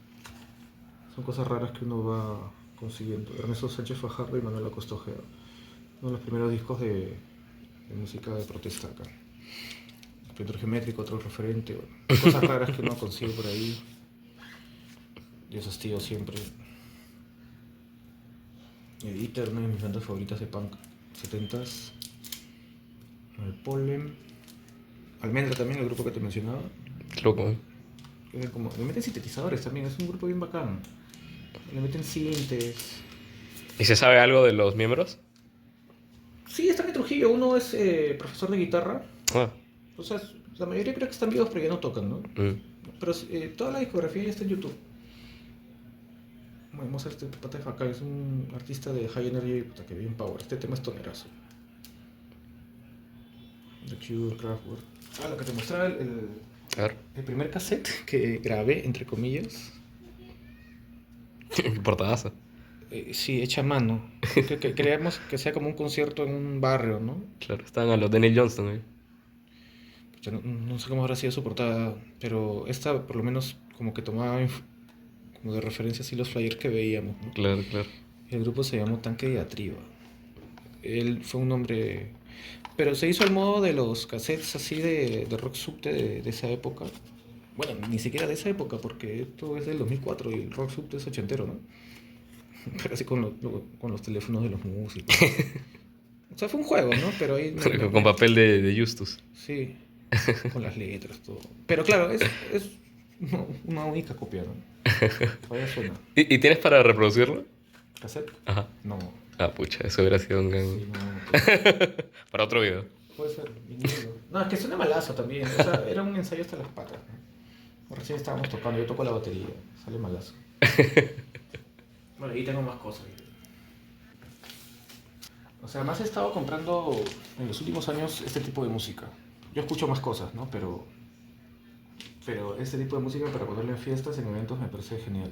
Son cosas raras que uno va consiguiendo. Ernesto Sánchez Fajardo y Manuel Acosta Ojeda. Uno de los primeros discos de música de protesta acá. Pintor geométrico, otro referente. Bueno, cosas raras que uno consigue por ahí. Dios tío siempre. Editor, una de mis bandas favoritas de punk 70s. El Polen. Almendra también, el grupo que te mencionaba. Loco, ¿eh? Le meten sintetizadores también, es un grupo bien bacán. Le meten sintes. ¿Y se sabe algo de los miembros? Sí, están en Trujillo. Uno es profesor de guitarra. Ah. O sea, la mayoría creo que están vivos pero ya no tocan, ¿no? Pero toda la discografía ya está en YouTube. Bueno, vamos a ver este pata de Facal, es un artista de High Energy, puta, que bien power. Este tema es tonerazo. The Cure, Kraftwerk. Lo que te mostraba A ver. el primer cassette que grabé, entre comillas. Portadazo. Sí, hecha a mano. Que queríamos que sea como un concierto en un barrio, ¿no? Claro, estaban a los de Neil Johnston ahí. Pucha, no sé cómo habrá sido su portada, pero esta por lo menos como que tomaba como de referencia así los flyers que veíamos, ¿no? Claro, claro. El grupo se llamó Tanque de Diatriba. Él fue un hombre... Pero se hizo al modo de los cassettes así de rock subte de esa época. Bueno, ni siquiera de esa época, porque esto es del 2004 y el rock subte es ochentero, ¿no? Pero así con los teléfonos de los músicos. O sea, fue un juego, ¿no? Pero ahí... Con papel de Justus. Sí, con las letras, todo. Pero claro, es una única copia, ¿no? Todavía suena. ¿Y tienes para reproducirlo? ¿Cassette? Ajá. No. Ah, pucha, eso hubiera sido un gran... Sí, no. Para otro video. Puede ser vinilo. No, es que suena malazo también. O sea, era un ensayo hasta las patas, ¿no? Recién estábamos tocando, yo toco la batería. Sale malazo. Bueno, ahí tengo más cosas. O sea, más he estado comprando en los últimos años este tipo de música. Yo escucho más cosas, ¿no? Pero este tipo de música para ponerlo en fiestas, en eventos, me parece genial.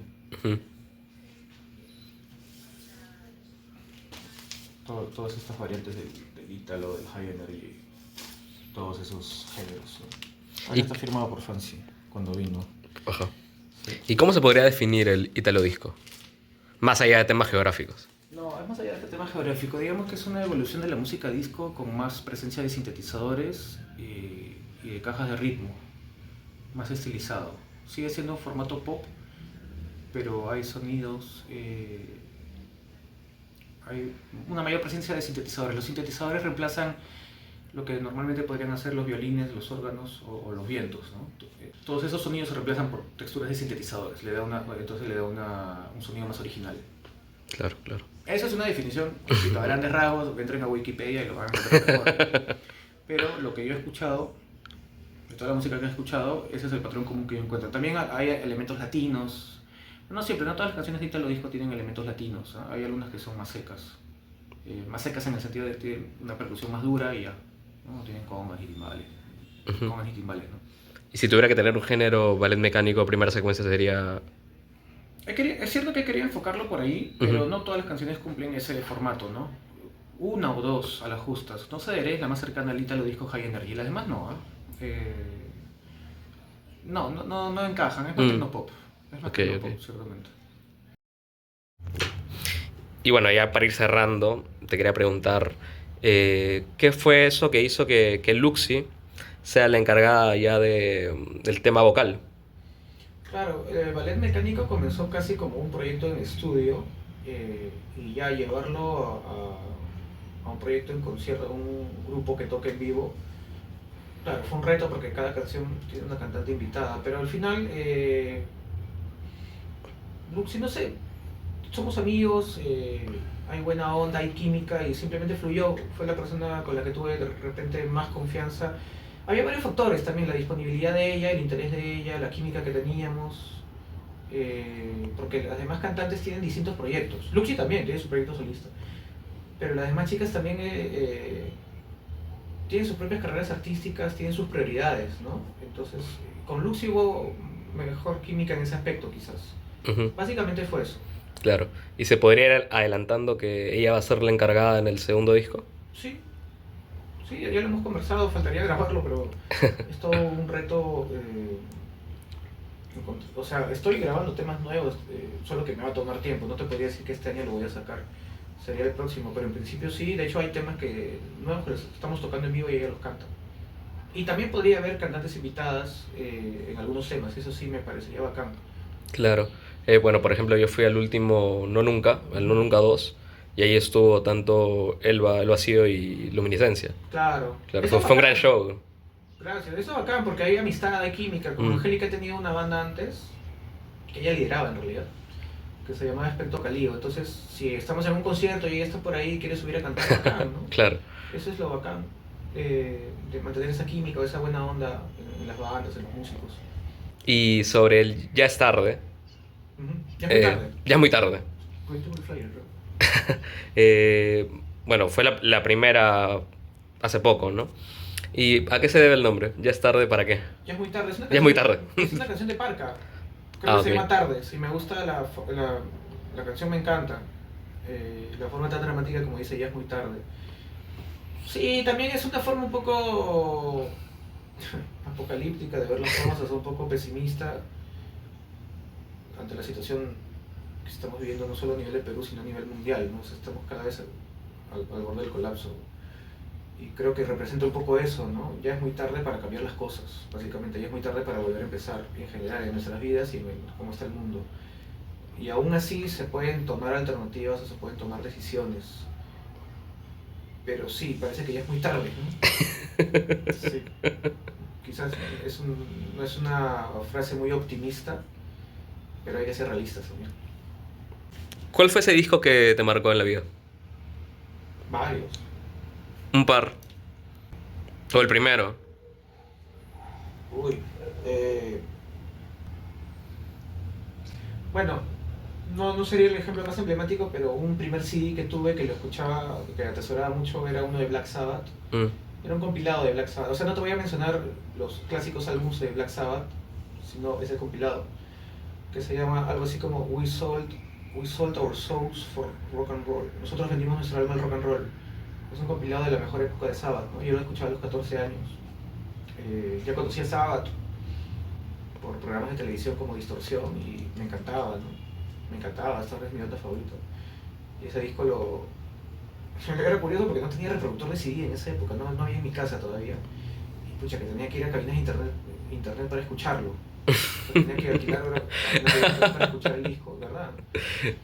Todas estas variantes del ítalo, del high energy, todos esos géneros, ¿no? Ahí está firmado por Fancy cuando vino. Ajá. Sí. ¿Y cómo se podría definir el ítalo disco? Más allá de temas geográficos. No, es más allá de este tema geográfico. Digamos que es una evolución de la música disco con más presencia de sintetizadores y de cajas de ritmo, más estilizado. Sigue siendo un formato pop, pero hay sonidos, hay una mayor presencia de sintetizadores. Los sintetizadores reemplazan lo que normalmente podrían hacer los violines, los órganos o los vientos, ¿no? Todos esos sonidos se reemplazan por texturas de sintetizadores. Entonces le da un sonido más original. Claro, claro. Esa es una definición, a grandes rasgos, entren a Wikipedia y lo van a encontrar mejor. Pero lo que yo he escuchado, de toda la música que he escuchado, ese es el patrón común que yo encuentro. También hay elementos latinos. No siempre, no todas las canciones de Italo Disco tienen elementos latinos, ¿eh? Hay algunas que son más secas. Más secas en el sentido de que tienen una percusión más dura y ya, ¿no? Tienen congas y timbales. Congas y timbales, ¿no? Y si tuviera que tener un género, ballet mecánico, primera secuencia sería... Es cierto que quería enfocarlo por ahí, pero no todas las canciones cumplen ese formato, ¿no? Una o dos a las justas. No Cederé es la más cercana al Italo Disco High Energy, las demás no, ¿eh? No encajan, es más tecnopop. Es más tecnopop, ciertamente. Y bueno, ya para ir cerrando, te quería preguntar, ¿qué fue eso que hizo que Luxy sea la encargada ya del tema vocal? Claro, el ballet mecánico comenzó casi como un proyecto en estudio y ya llevarlo a un proyecto en concierto, a un grupo que toque en vivo. Claro, fue un reto porque cada canción tiene una cantante invitada, pero al final, Luxy, no sé, somos amigos, hay buena onda, hay química y simplemente fluyó. Fue la persona con la que tuve de repente más confianza. Había varios factores también, la disponibilidad de ella, el interés de ella, la química que teníamos, porque las demás cantantes tienen distintos proyectos. Luxy también tiene su proyecto solista. pero las demás chicas también tienen sus propias carreras artísticas, tienen sus prioridades, ¿no? Entonces, con Luxy hubo mejor química en ese aspecto, quizás. Ujú, Básicamente fue eso. claro. ¿Y se podría ir adelantando que ella va a ser la encargada en el segundo disco? Sí, sí, ya lo hemos conversado, faltaría grabarlo, pero es todo un reto. O sea, estoy grabando temas nuevos, solo que me va a tomar tiempo. No te podría decir que este año lo voy a sacar, sería el próximo, pero en principio sí. De hecho, hay temas nuevos que los estamos tocando en vivo y ella los canta. Y también podría haber cantantes invitadas en algunos temas, eso sí me parecería bacán. Claro. Bueno, por ejemplo, yo fui al último No Nunca, al No Nunca 2, y ahí estuvo tanto Elba, El Vacío y Luminiscencia. Claro, Claro, eso es fue un gran bacán. show. Gracias, eso es bacán porque hay amistad, hay química. Como Mm, Angélica ha tenido una banda antes, que ella lideraba en realidad, que se llamaba Espectro Calío. Entonces, si estamos en un concierto y ella está por ahí y quiere subir a cantar, bacán, ¿no? claro. Eso es lo bacán, de mantener esa química o esa buena onda en las bandas, en los músicos. Y sobre el Ya es tarde, Ujú. Ya es muy tarde. ya es muy tarde. Cuento el flyer, creo. Eh, bueno, fue la primera hace poco, ¿no? ¿Y a qué se debe el nombre? ¿Ya es tarde para qué? Ya es muy tarde, Ya es muy tarde. Es una canción de Parca. Creo Ah, que ok. se llama Tardes y me gusta la canción, me encanta. La forma tan dramática como dice, ya es muy tarde. Sí, también es una forma un poco apocalíptica de ver las cosas, es un poco pesimista ante la situación que estamos viviendo no solo a nivel de Perú, sino a nivel mundial, ¿no? O sea, estamos cada vez al borde del colapso. Y creo que representa un poco eso, ¿no? Ya es muy tarde para cambiar las cosas, básicamente. Ya es muy tarde para volver a empezar en general en nuestras vidas y en cómo está el mundo. Y aún así se pueden tomar alternativas o se pueden tomar decisiones. Pero sí, parece que ya es muy tarde, ¿no? Sí. Quizás no es una frase muy optimista, pero hay que ser realistas también. ¿Cuál fue ese disco que te marcó en la vida? Varios. Un par. O el primero. Uy. Bueno, no sería el ejemplo más emblemático, pero un primer CD que tuve que lo escuchaba, que atesoraba mucho, era uno de Black Sabbath. Mm, Era un compilado de Black Sabbath. O sea, no te voy a mencionar los clásicos álbumes de Black Sabbath, sino ese compilado, que se llama algo así como We Sold Our Souls for Rock and Roll. Nosotros vendimos nuestro alma al rock and roll. Es un compilado de la mejor época de Sabbath, ¿no? Yo lo escuchaba a los 14 años. Ya conocía Sabbath por programas de televisión como Distorsión y me encantaba, ¿no? Me encantaba, esta es mi banda favorita. Y ese disco era curioso porque no tenía reproductor de CD en esa época, no había en mi casa todavía. Y pucha, que tenía que ir a cabinas de internet para escucharlo. O sea, tenía que alquilar una cabina de internet para escuchar el disco, ¿verdad?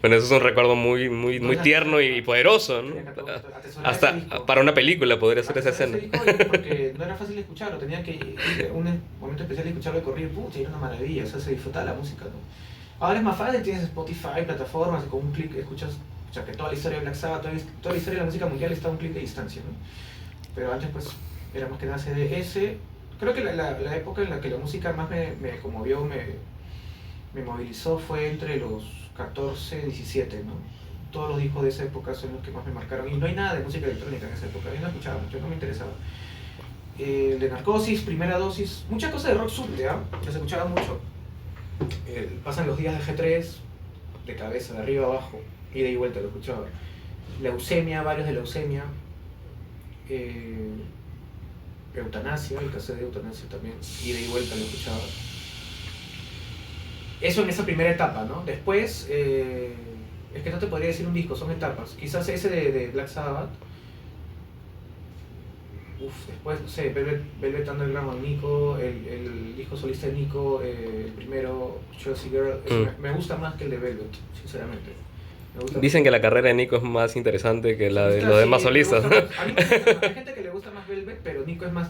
Bueno, eso es un recuerdo muy Entonces, tierno y poderoso, ¿no? tenía que atesorar ese Hasta disco. para una película podría ser esa Atesorar escena. ese disco porque no era fácil de escucharlo, tenía que ir a un momento especial de escucharlo de corrido, pucha, era una maravilla, o sea, se disfrutaba la música, ¿no? Ahora es más fácil, tienes Spotify, plataformas, y con un clic escuchas, o sea, que toda la historia de Black Sabbath, toda la historia de la música mundial está a un clic de distancia, ¿no? Pero antes, pues, era más que nada CDS. Creo que la época en la que la música más me conmovió, me movilizó fue entre los 14 y 17, ¿no? Todos los discos de esa época son los que más me marcaron. Y no hay nada de música electrónica en esa época, yo no escuchaba mucho, no me interesaba. De Narcosis, Primera Dosis, muchas cosas de rock subte, ¿ah? Las escuchaba mucho. Pasan los días de G3, de cabeza, de arriba a abajo, ida y vuelta lo escuchaba. Leucemia, varios de Leucemia. Eutanasia, el caso de Eutanasia también, ida y vuelta lo escuchaba. Eso en esa primera etapa, ¿no? Después, es que no te podría decir un disco, son etapas. Quizás ese de Black Sabbath. Después, no sé, Velvet Underground con Nico, el disco solista de Nico, el primero, Chelsea Girl, me gusta más que el de Velvet, sinceramente. Me gusta Dicen más. que la carrera de Nico es más interesante que la de Solista, los sí, demás me solistas, gusta ¿no? más. A mí me gusta más. Hay gente que le gusta más Velvet, pero Nico es más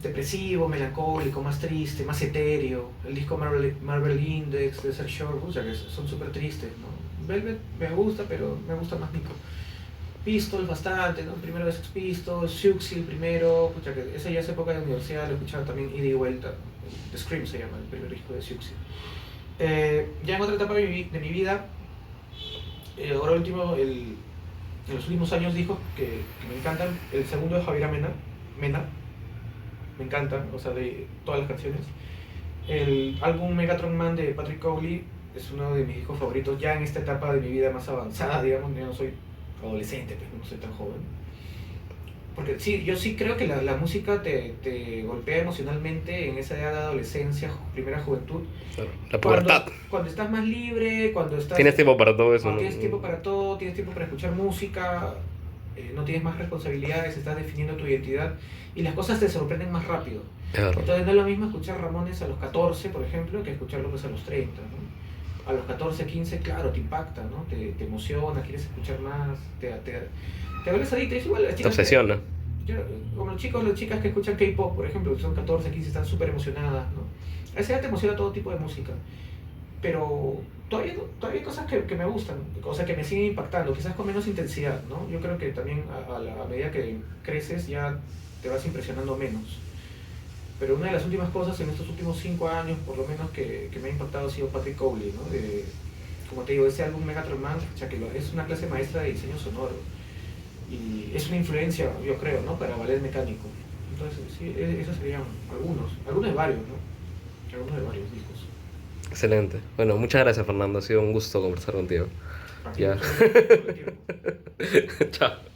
depresivo, melancólico, más triste, más etéreo. El disco Marvel Index de Serge Shore, pucha, que son súper tristes, ¿no? Velvet me gusta, pero me gusta más Nico. Pistols bastante, ¿no? El primero de Sex Pistols, Siouxsie el primero, pucha, que esa ya es época de universidad, lo escuchaba también ida y vuelta. The Scream se llama el primer disco de Siouxsie. Ya en otra etapa de mi vida, ahora último, en los últimos años discos que me encantan. El segundo es Javier Mena, me encantan, o sea, de todas las canciones. El álbum Megatron Man de Patrick Cowley es uno de mis discos favoritos ya en esta etapa de mi vida más avanzada, digamos, ya no soy adolescente, pues no soy tan joven. Porque sí, yo sí creo que la música te golpea emocionalmente en esa edad de adolescencia, primera juventud. La pubertad. Cuando estás más libre, cuando estás... Tienes tiempo para todo eso, Cuando ¿no? tienes tiempo para todo, tienes tiempo para escuchar música, no tienes más responsabilidades, estás definiendo tu identidad y las cosas te sorprenden más rápido. Es verdad. Entonces no es lo mismo escuchar Ramones a los 14, por ejemplo, que escucharlo pues a los 30, ¿no? A los 14, 15, claro, te impacta, ¿no? Te emociona, quieres escuchar más, te vuelves adicto. Es igual, las Te chicas obsesiona. como los chicos, las chicas que escuchan K-pop, por ejemplo, que son 14, 15, están súper emocionadas, ¿no? A esa edad te emociona todo tipo de música. Pero todavía hay cosas que me gustan, cosas que me siguen impactando, quizás con menos intensidad, ¿no? Yo creo que también a medida que creces ya te vas impresionando menos. Pero una de las últimas cosas en estos últimos 5 años, por lo menos, que me ha impactado ha sido Patrick Cowley, ¿no? Como te digo, ese álbum Megatron Man, o sea, que es una clase maestra de diseño sonoro. Y es una influencia, yo creo, ¿no? Para ballet mecánico. Entonces, sí, esos serían algunos de varios, ¿no? Algunos de varios discos. Excelente. Bueno, muchas gracias, Fernando. Ha sido un gusto conversar contigo. Aquí, Ya. todo el tiempo. Chao.